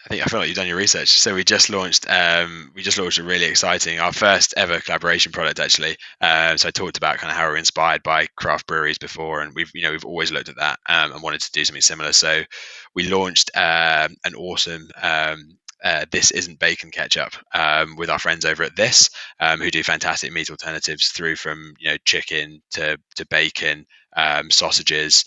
[SPEAKER 1] feel like you've done your research. So we just launched a really exciting, our first ever collaboration product actually. So I talked about kind of how we're inspired by craft breweries before, and we've always looked at that and wanted to do something similar. So we launched an awesome. This isn't bacon ketchup with our friends over at This, who do fantastic meat alternatives through from chicken to bacon, sausages,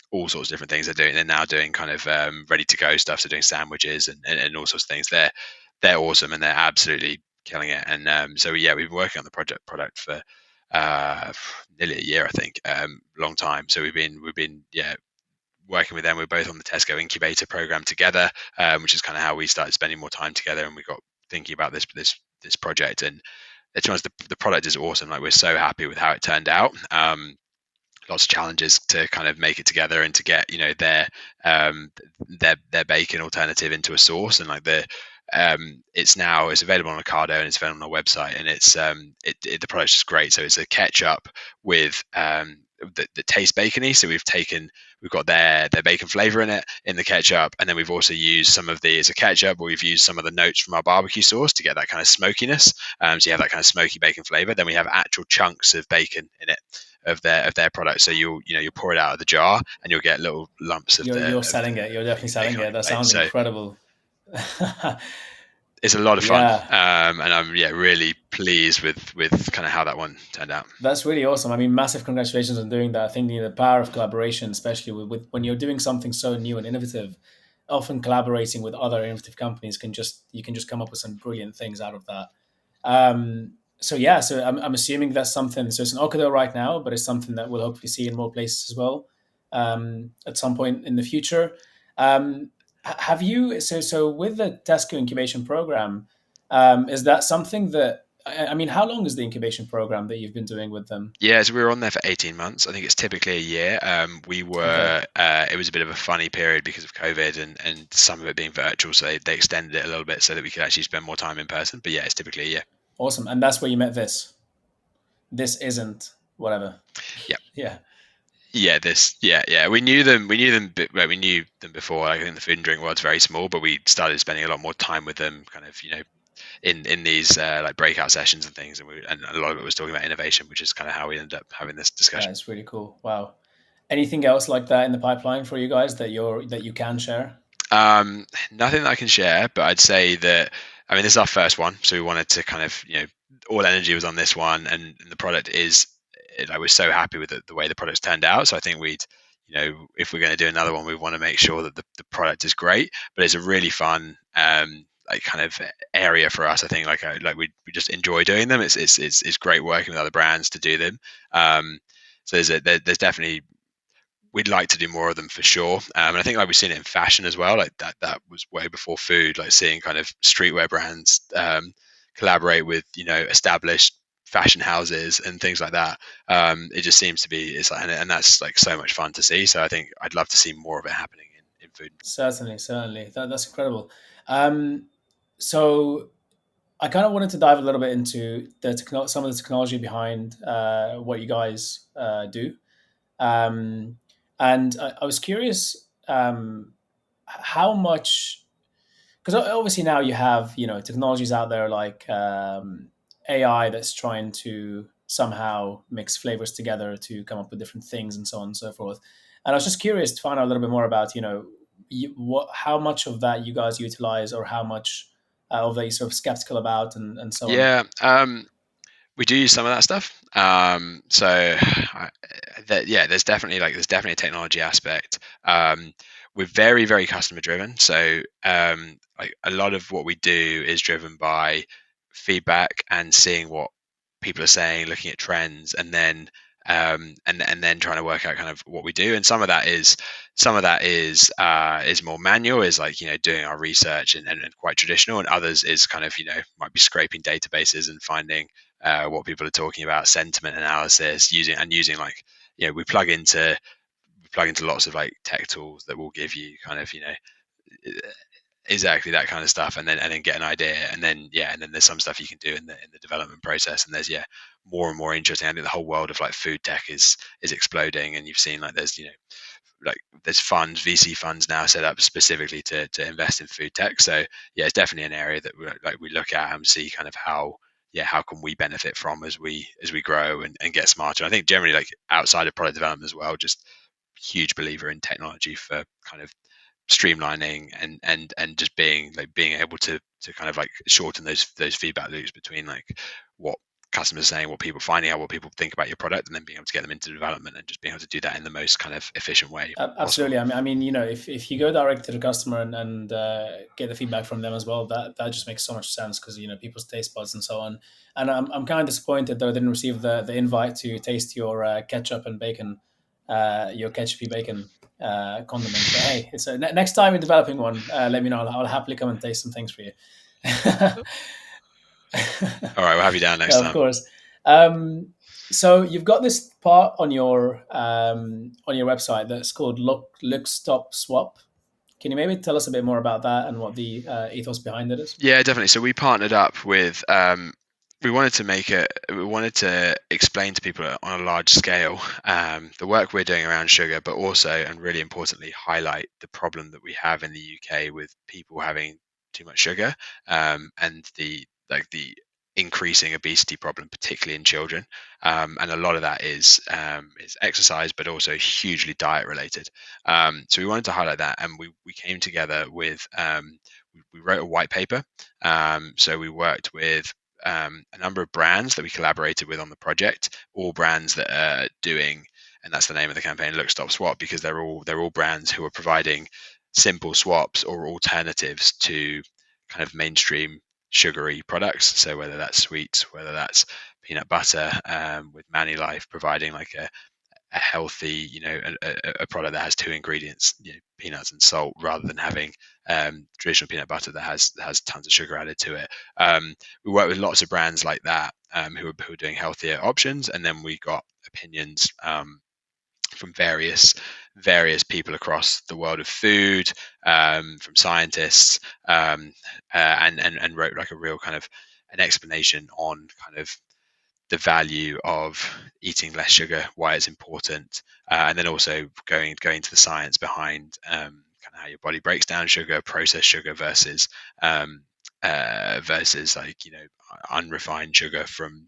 [SPEAKER 1] all sorts of different things they're doing. They're now doing kind of ready to go stuff. So doing sandwiches and all sorts of things. They're awesome and they're absolutely killing it. And so yeah, we've been working on the product for nearly a year, I think, long time. So we've been working with them. We're both on the Tesco incubator program together, which is kind of how we started spending more time together. And we got thinking about this project. And to be honest, the product is awesome. Like we're so happy with how it turned out. Lots of challenges to kind of make it together and to get their bacon alternative into a sauce, and like it's available on Ocado and it's available on our website, and the product's just great. So it's a ketchup with that tastes bacony. So we've got their bacon flavor in it in the ketchup, and then we've also used it's a ketchup, but we've used some of the notes from our barbecue sauce to get that kind of smokiness. So you have that kind of smoky bacon flavor. Then we have actual chunks of bacon in it of their product. So you'll pour it out of the jar and you'll get little lumps of
[SPEAKER 2] You're
[SPEAKER 1] the
[SPEAKER 2] selling it. You're definitely selling
[SPEAKER 1] bacon on
[SPEAKER 2] it.
[SPEAKER 1] your
[SPEAKER 2] That
[SPEAKER 1] plate.
[SPEAKER 2] sounds
[SPEAKER 1] So
[SPEAKER 2] incredible.
[SPEAKER 1] it's a lot of fun,
[SPEAKER 2] Yeah,
[SPEAKER 1] and I'm really pleased with kind of how that one turned out.
[SPEAKER 2] that's really awesome. I mean, massive congratulations on doing that. I think the power of collaboration, especially with when you're doing something so new and innovative, often collaborating with other innovative companies you can just come up with some brilliant things out of that. So yeah, so I'm assuming that's something. So it's an Okado right now, but it's something that we'll hopefully see in more places as well at some point in the future. Have you so with the Tesco incubation program? Is that something that I mean? How long is the incubation program that you've been doing with them?
[SPEAKER 1] Yeah, so we were on there for 18 months. I think it's typically a year. We
[SPEAKER 2] Okay,
[SPEAKER 1] were, it was a bit of a funny period because of COVID and some of it being virtual. So they extended it a little bit so that we could actually spend more time in person. But yeah, it's typically a year.
[SPEAKER 2] awesome. And that's where you met this. This isn't whatever.
[SPEAKER 1] Yeah.
[SPEAKER 2] Yeah,
[SPEAKER 1] Yeah. We knew them before. Like, I think the food and drink world's very small, but we started spending a lot more time with them kind of, in these like breakout sessions and things. And a lot of it was talking about innovation, which is kind of how we ended up having this
[SPEAKER 2] yeah,
[SPEAKER 1] discussion.
[SPEAKER 2] it's really cool. Wow. Anything else like that in the pipeline for you guys that you can share?
[SPEAKER 1] Nothing that I can share, but I'd say that, I mean, this is our first one, so we wanted to kind of, all energy was on this one, and the product is, I was so happy with the way the product's turned out. So I think if we're going to do another one, we want to make sure that the product is great, but it's a really fun, like kind of area for us. I think we just enjoy doing them. It's great working with other brands to do them. So there's definitely, we'd like to do more of them for sure. And I think like we've seen it in fashion as well. Like that was way before food. Like seeing kind of streetwear brands collaborate with established fashion houses and things like that. It just seems to be it's like, and that's like so much fun to see. So I think I'd love to see more of it happening in food.
[SPEAKER 2] Certainly, certainly. That's incredible. Um, so I kind of wanted to dive a little bit into some of the technology behind what you guys do. Um, and I was curious how much, because obviously now you have technologies out there like AI that's trying to somehow mix flavors together to come up with different things and so on and so forth. And I was just curious to find out a little bit more about how much of that you guys utilize, or how much of that you're sort of skeptical about, and so on.
[SPEAKER 1] Yeah, we do use some of that stuff. Yeah, there's definitely a technology aspect. We're very very customer driven, so like a lot of what we do is driven by feedback and seeing what people are saying, looking at trends, and then and then trying to work out kind of what we do. And some of that is more manual, is like doing our research and quite traditional, and others is kind of might be scraping databases and finding what people are talking about, sentiment analysis, using like we plug into lots of like tech tools that will give you kind of exactly that kind of stuff, and then get an idea, and then and then there's some stuff you can do in the development process, and there's more and more interesting. I think the whole world of like food tech is exploding, and you've seen like there's funds, VC funds now set up specifically to invest in food tech. So yeah, it's definitely an area that we look at and see kind of how can we benefit from as we grow and get smarter. I think generally like outside of product development as well, just huge believer in technology for kind of streamlining and just being able to kind of like shorten those feedback loops between like what customers are saying, what people finding out, what people think about your product, and then being able to get them into development and just being able to do that in the most kind of efficient way possible.
[SPEAKER 2] Absolutely. I mean, if you go direct to the customer and get the feedback from them as well, that just makes so much sense, because people's taste buds and so on. And I'm kind of disappointed that I didn't receive the invite to taste your ketchup and bacon, your ketchupy bacon condiment. But hey, it's next time you're developing one, let me know. I'll happily come and taste some things for you.
[SPEAKER 1] All right, we'll have you down next
[SPEAKER 2] Yeah, of
[SPEAKER 1] time.
[SPEAKER 2] course. Um, so you've got this part on your website that's called Look Stop Swap. Can you maybe tell us a bit more about that and what the ethos behind it is?
[SPEAKER 1] Yeah, definitely. So we partnered up with. We wanted to make it. We wanted to explain to people on a large scale the work we're doing around sugar, but also, and really importantly, highlight the problem that we have in the UK with people having too much sugar, and the increasing obesity problem, particularly in children. And a lot of that is exercise, but also hugely diet related. So we wanted to highlight that, and we came together with. We wrote a white paper. So we worked with a number of brands that we collaborated with on the project, all brands that are doing, and that's the name of the campaign, Look Stop Swap, because they're all brands who are providing simple swaps or alternatives to kind of mainstream sugary products. So whether that's sweets, whether that's peanut butter, with Manny Life providing like a healthy, a product that has two ingredients, peanuts and salt, rather than having traditional peanut butter that has tons of sugar added to it. We work with lots of brands like that, who are doing healthier options, and then we got opinions from various people across the world of food, from scientists, and wrote like a real kind of an explanation on kind of the value of eating less sugar, why it's important, and then also going to the science behind kind of how your body breaks down sugar, processed sugar versus like unrefined sugar from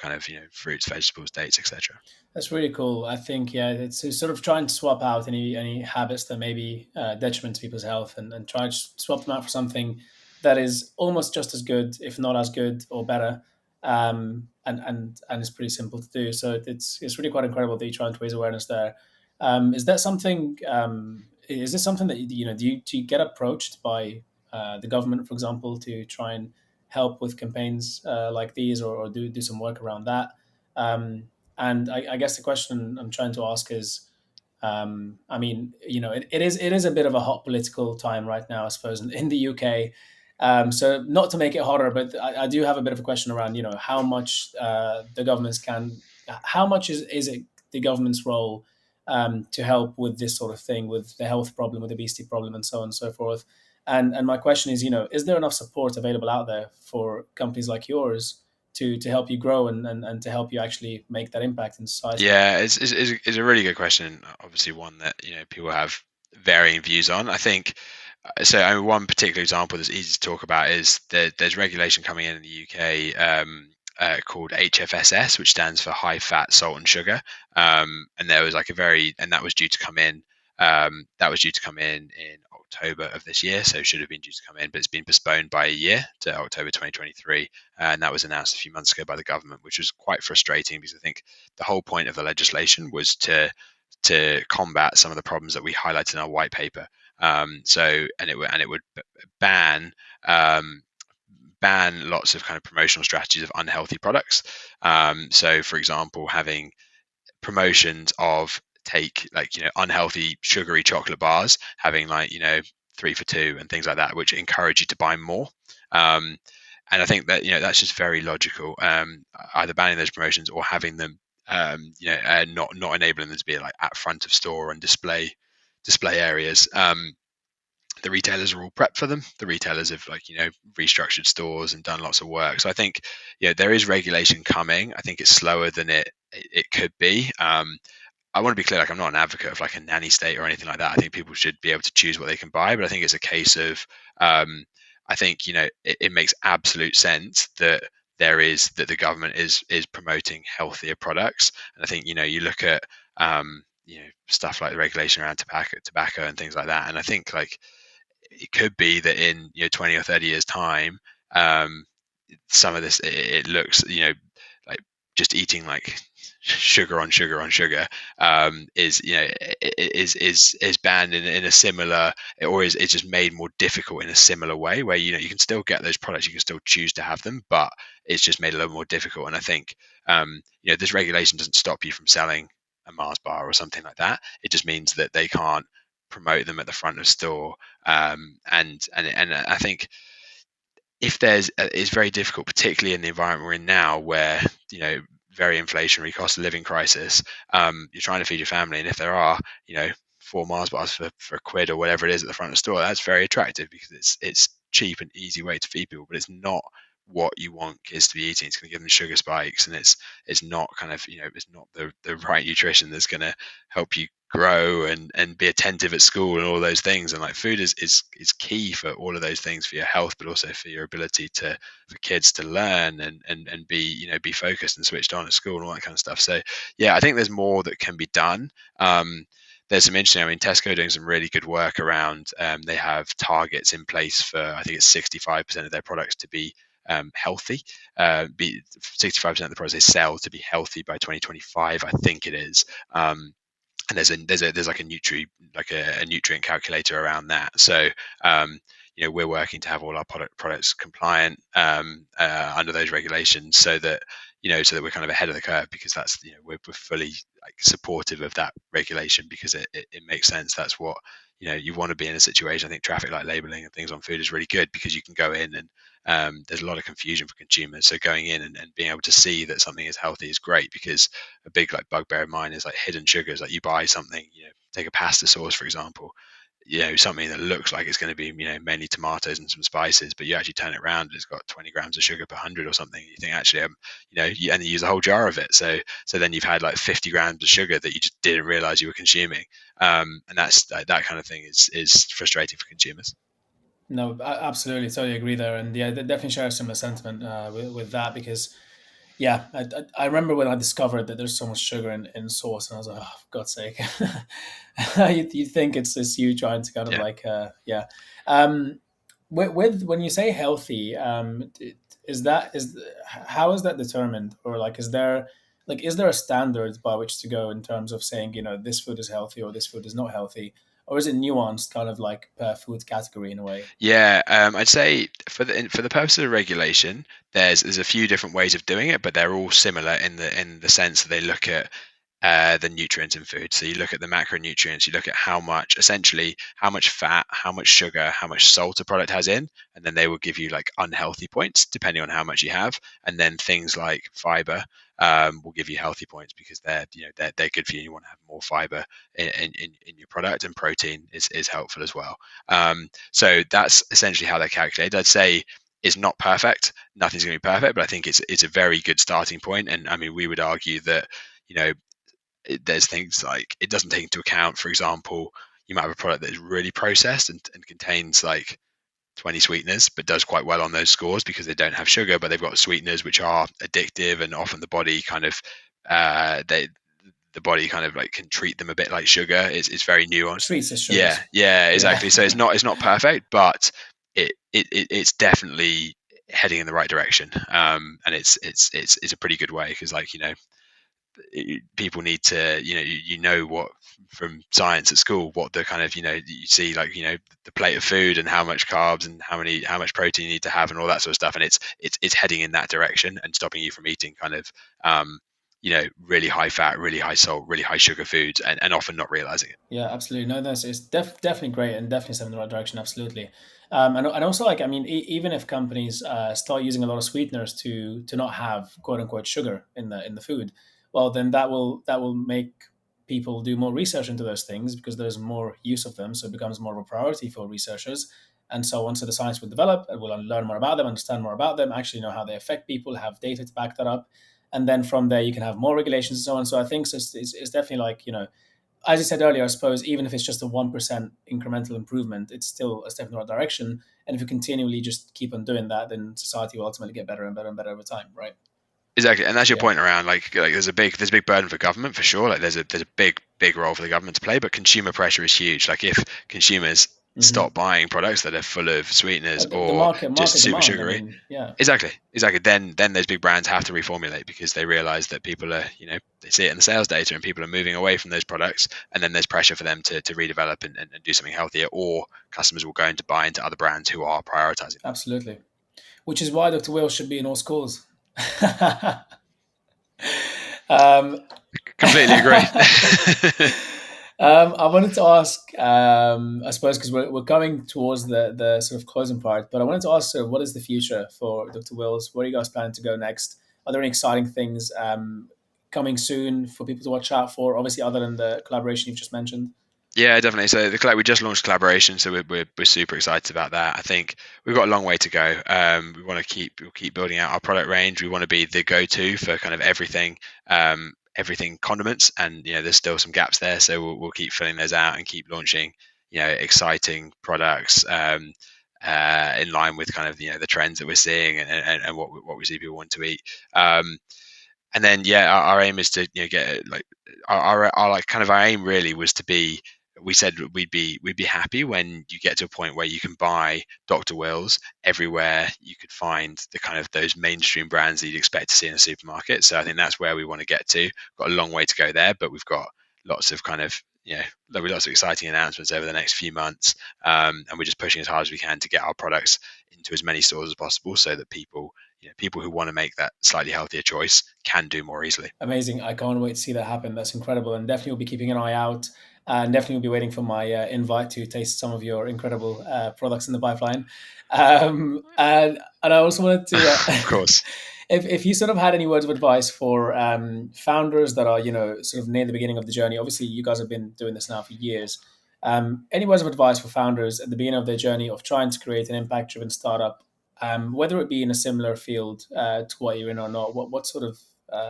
[SPEAKER 1] kind of fruits, vegetables, dates, etc.
[SPEAKER 2] That's really cool. I think, yeah, it's sort of trying to swap out any habits that may be detriment to people's health, and try to swap them out for something that is almost just as good, if not as good or better. And it's pretty simple to do. So it's really quite incredible that you're trying to raise awareness there. Is that something? Is this something that do you get approached by the government, for example, to try and help with campaigns like these, or do some work around that? Um, and I guess the question I'm trying to ask is, I mean, it is a bit of a hot political time right now, I suppose, in the UK. So not to make it hotter, but I do have a bit of a question around, how much the governments can, how much is it the government's role to help with this sort of thing, with the health problem, with the obesity problem, and so on and so forth. And my question is, is there enough support available out there for companies like yours to help you grow and to help you actually make that impact in society?
[SPEAKER 1] Yeah, it's a really good question. Obviously, one that people have varying views on. I think so. I mean, one particular example that's easy to talk about is that there's regulation coming in the UK called HFSS, which stands for high fat, salt, and sugar. And there was like and that was due to come in. That was due to come in October of this year, so should have been due to come in, but it's been postponed by a year to October 2023, and that was announced a few months ago by the government, which was quite frustrating because I think the whole point of the legislation was to combat some of the problems that we highlighted in our white paper. And it would ban ban lots of kind of promotional strategies of unhealthy products. So, for example, having promotions of take like unhealthy sugary chocolate bars, having like 3 for 2 and things like that, which encourage you to buy more. Um, and I think that that's just very logical. Either banning those promotions or having them, not enabling them to be like at front of store and display areas. The retailers are all prepped for them. The retailers have restructured stores and done lots of work. So I think there is regulation coming. I think it's slower than it could be. I want to be clear, like I'm not an advocate of like a nanny state or anything like that. I think people should be able to choose what they can buy, but I think it's a case of I think it makes absolute sense that that the government is promoting healthier products. And I think you look at stuff like the regulation around tobacco and things like that, and I think like it could be that in 20 or 30 years time, some of this it looks like just eating like sugar on sugar on sugar is banned in a similar, or is just made more difficult in a similar way where you can still get those products, you can still choose to have them, but it's just made a little more difficult. And I think this regulation doesn't stop you from selling a Mars bar or something like that. It just means that they can't promote them at the front of store. And I think if it's very difficult, particularly in the environment we're in now, where very inflationary cost of living crisis. You're trying to feed your family, and if there are 4 Mars bars for a quid or whatever it is at the front of the store, that's very attractive because it's cheap and easy way to feed people, but it's not what you want kids to be eating. It's going to give them sugar spikes, and it's not kind of it's not the right nutrition that's going to help you grow and be attentive at school and all those things. And like food is key for all of those things, for your health, but also for your ability for kids to learn and be focused and switched on at school and all that kind of stuff. So yeah, I think there's more that can be done. There's some interesting, I mean, Tesco doing some really good work around, they have targets in place for, I think it's 65% of their products to be healthy, be 65% of the products they sell to be healthy by 2025, I think it is. And there's like a nutrient calculator around that. So we're working to have all our products compliant under those regulations, so that we're kind of ahead of the curve, because that's we're fully like supportive of that regulation, because it makes sense. That's what you want to be in a situation. I think traffic light labeling and things on food is really good, because you can go in and there's a lot of confusion for consumers. So going in and being able to see that something is healthy is great, because a big like bugbear of mine is like hidden sugars. Like you buy something, take a pasta sauce for example, something that looks like it's going to be mainly tomatoes and some spices, but you actually turn it around and it's got 20 grams of sugar per 100 or something. You think actually and you use a whole jar of it, so then you've had like 50 grams of sugar that you just didn't realize you were consuming. And that's that kind of thing is frustrating for consumers.
[SPEAKER 2] No, absolutely, totally agree there, and yeah, definitely share a similar sentiment with that, because yeah, I remember when I discovered that there's so much sugar in sauce, and I was like, oh, for God's sake. You think it's you trying to kind of
[SPEAKER 1] Yeah.
[SPEAKER 2] like, yeah. Um, with when you say healthy, is how is that determined, or like is there a standard by which to go in terms of saying this food is healthy or this food is not healthy, or is it nuanced, kind of like per food category in a way?
[SPEAKER 1] Yeah, I'd say for the purpose of regulation, there's a few different ways of doing it, but they're all similar in the sense that they look at the nutrients in food. So you look at the macronutrients, you look at how much, essentially, how much fat, how much sugar, how much salt a product has in, and then they will give you like unhealthy points depending on how much you have. And then things like fiber will give you healthy points because they're good for you. You want to have more fiber in your product, and protein is helpful as well. So that's essentially how they're calculated. I'd say it's not perfect. Nothing's going to be perfect, but I think it's a very good starting point. And I mean, we would argue that you know there's things like it doesn't take into account, for example, you might have a product that is really processed and contains like 20 sweeteners, but does quite well on those scores because they don't have sugar, but they've got sweeteners which are addictive, and often the body kind of they the body kind of like can treat them a bit like sugar. It's very nuanced.
[SPEAKER 2] Treats as
[SPEAKER 1] Yeah,
[SPEAKER 2] sugars.
[SPEAKER 1] yeah,
[SPEAKER 2] Yeah.
[SPEAKER 1] exactly. So it's not perfect, but it's definitely heading in the right direction. And it's a pretty good way because people need to what from science at school what the kind of you see like the plate of food and how much carbs and how much protein you need to have and all that sort of stuff, and it's heading in that direction and stopping you from eating kind of really high fat, really high salt, really high sugar foods, and often not realizing it.
[SPEAKER 2] Yeah, absolutely. No, that's it's definitely great and definitely step in the right direction. Absolutely. And also, like, I mean, even if companies start using a lot of sweeteners to not have quote unquote sugar in the food, well, then that will make people do more research into those things because there's more use of them, so it becomes more of a priority for researchers. And so once the science will develop, and we'll learn more about them, understand more about them, actually know how they affect people, have data to back that up, and then from there you can have more regulations and so on. So I think it's definitely like as I said earlier, I suppose even if it's just a 1% incremental improvement, it's still a step in the right direction. And if we continually just keep on doing that, then society will ultimately get better and better and better over time, right?
[SPEAKER 1] Exactly, and that's your
[SPEAKER 2] Yeah.
[SPEAKER 1] point around like there's a big burden for government for sure. Like there's a big role for the government to play, but consumer pressure is huge. Like if consumers
[SPEAKER 2] Hmm.
[SPEAKER 1] stop buying products that are full of sweeteners
[SPEAKER 2] The
[SPEAKER 1] or
[SPEAKER 2] market
[SPEAKER 1] just super
[SPEAKER 2] demand. I
[SPEAKER 1] sugary,
[SPEAKER 2] mean, yeah,
[SPEAKER 1] exactly. Then those big brands have to reformulate because they realize that people are they see it in the sales data and people are moving away from those products, and then there's pressure for them to redevelop and do something healthier, or customers will go into buy into other brands who are prioritizing that.
[SPEAKER 2] absolutely. Which is why Dr. Will should be in all schools. um,
[SPEAKER 1] Completely agree.
[SPEAKER 2] I wanted to ask, I suppose, because we're coming towards the sort of closing part, but I wanted to ask, sort of, what is the future for Dr. Wills? Where are you guys planning to go next? Are there any exciting things coming soon for people to watch out for? Obviously, other than the collaboration you've just mentioned.
[SPEAKER 1] Yeah, definitely. So we just launched collaboration, so we're super excited about that. I think we've got a long way to go. We want to keep building out our product range. We want to be the go-to for kind of everything condiments, and there's still some gaps there, so we'll keep filling those out and keep launching exciting products in line with kind of the trends that we're seeing and what we see people want to eat. And then our aim is to get like our like kind of our aim really was to be, we said we'd be happy when you get to a point where you can buy Dr. Will's everywhere you could find the kind of those mainstream brands that you'd expect to see in a supermarket. So I think that's where we want to get to. Got a long way to go there, but we've got lots of kind of there'll be lots of exciting announcements over the next few months, and we're just pushing as hard as we can to get our products into as many stores as possible so that people who want to make that slightly healthier choice can do more easily.
[SPEAKER 2] Amazing. I can't wait to see that happen. That's incredible. And definitely will be keeping an eye out. And definitely will be waiting for my invite to taste some of your incredible products in the pipeline. And I also wanted to,
[SPEAKER 1] Of course.
[SPEAKER 2] if you sort of had any words of advice for founders that are, sort of near the beginning of the journey, obviously you guys have been doing this now for years. Any words of advice for founders at the beginning of their journey of trying to create an impact driven startup, whether it be in a similar field to what you're in or not? What sort of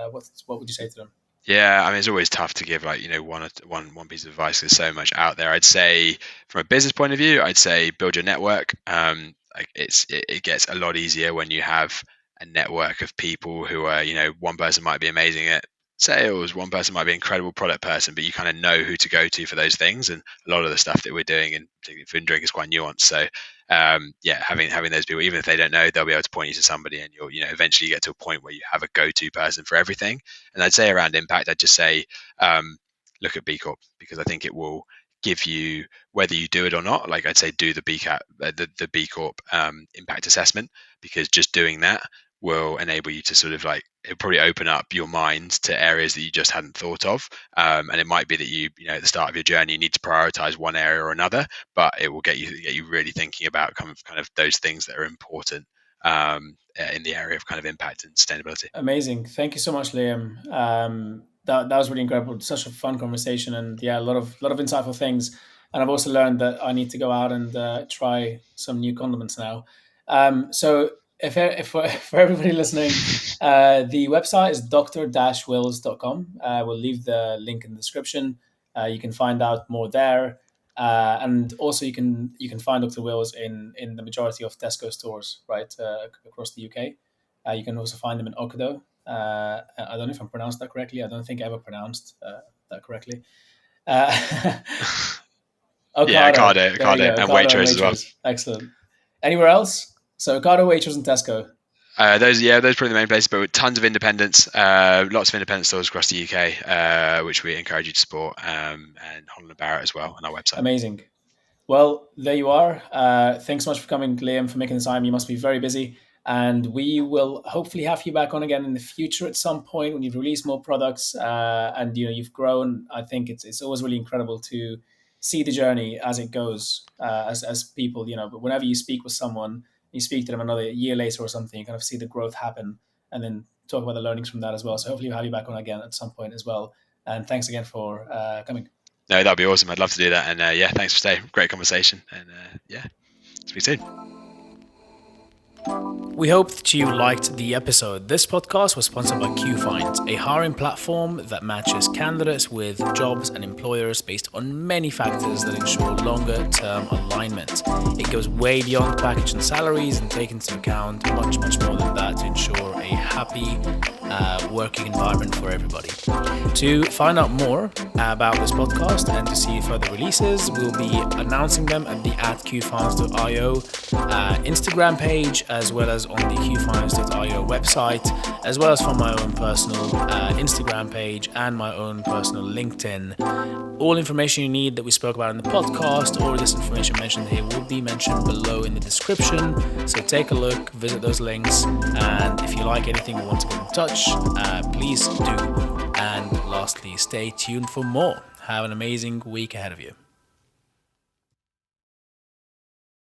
[SPEAKER 2] what would you say to them?
[SPEAKER 1] Yeah, I mean, it's always tough to give like one piece of advice. There's so much out there. I'd say from a business point of view, I'd say build your network. Like it gets a lot easier when you have a network of people who are, one person might be amazing at sales, one person might be an incredible product person, but you kind of know who to go to for those things. And a lot of the stuff that we're doing in particularly food and drink is quite nuanced. So having those people, even if they don't know, they'll be able to point you to somebody, and you'll eventually get to a point where you have a go-to person for everything. And I'd say around impact, I'd just say look at B Corp, because I think it will give you, whether you do it or not, like I'd say do the B Corp impact assessment, because just doing that will enable you to sort of like, it'll probably open up your mind to areas that you just hadn't thought of. And it might be that you know, at the start of your journey, you need to prioritize one area or another, but it will get you really thinking about kind of those things that are important in the area of kind of impact and sustainability.
[SPEAKER 2] Amazing. Thank you so much, Liam. That was really incredible. Such a fun conversation, and yeah, a lot of insightful things. And I've also learned that I need to go out and try some new condiments now. So if for everybody listening, the website is dr-wills.com. We'll leave the link in the description. You can find out more there. And also you can find Dr. Wills in the majority of Tesco stores, right, across the UK. You can also find them in Okado. I don't know if I pronounced that correctly. I don't think I ever pronounced that correctly. Ocado.
[SPEAKER 1] Yeah, Ocado,
[SPEAKER 2] and
[SPEAKER 1] Waitrose as well.
[SPEAKER 2] Excellent. Anywhere else? So Ocado, Waitrose, and Tesco.
[SPEAKER 1] Those are probably the main places, but with tons of independents, lots of independent stores across the UK, which we encourage you to support, and Holland & Barrett as well on our website.
[SPEAKER 2] Amazing. Well, there you are. Thanks so much for coming, Liam, for making the time. You must be very busy. And we will hopefully have you back on again in the future at some point when you've released more products and you've grown. I think it's always really incredible to see the journey as it goes, as people, but whenever you speak with someone, you speak to them another year later or something, you kind of see the growth happen and then talk about the learnings from that as well. So hopefully we'll have you back on again at some point as well. And thanks again for coming.
[SPEAKER 1] No, that'd be awesome. I'd love to do that. And thanks for staying. Great conversation. And speak soon.
[SPEAKER 2] We hope that you liked the episode. This podcast was sponsored by QFind, a hiring platform that matches candidates with jobs and employers based on many factors that ensure longer-term alignment. It goes way beyond package and salaries and take into account much, much more than that to ensure a happy working environment for everybody. To find out more about this podcast and to see further releases, we'll be announcing them at the @qfinds.io Instagram page, as well as on the qfinds.io website, as well as from my own personal Instagram page and my own personal LinkedIn. All information you need that we spoke about in the podcast or this information mentioned here will be mentioned below in the description. So take a look, visit those links, and if you like anything or want to get in touch, please do. And lastly, stay tuned for more. Have an amazing week ahead of you.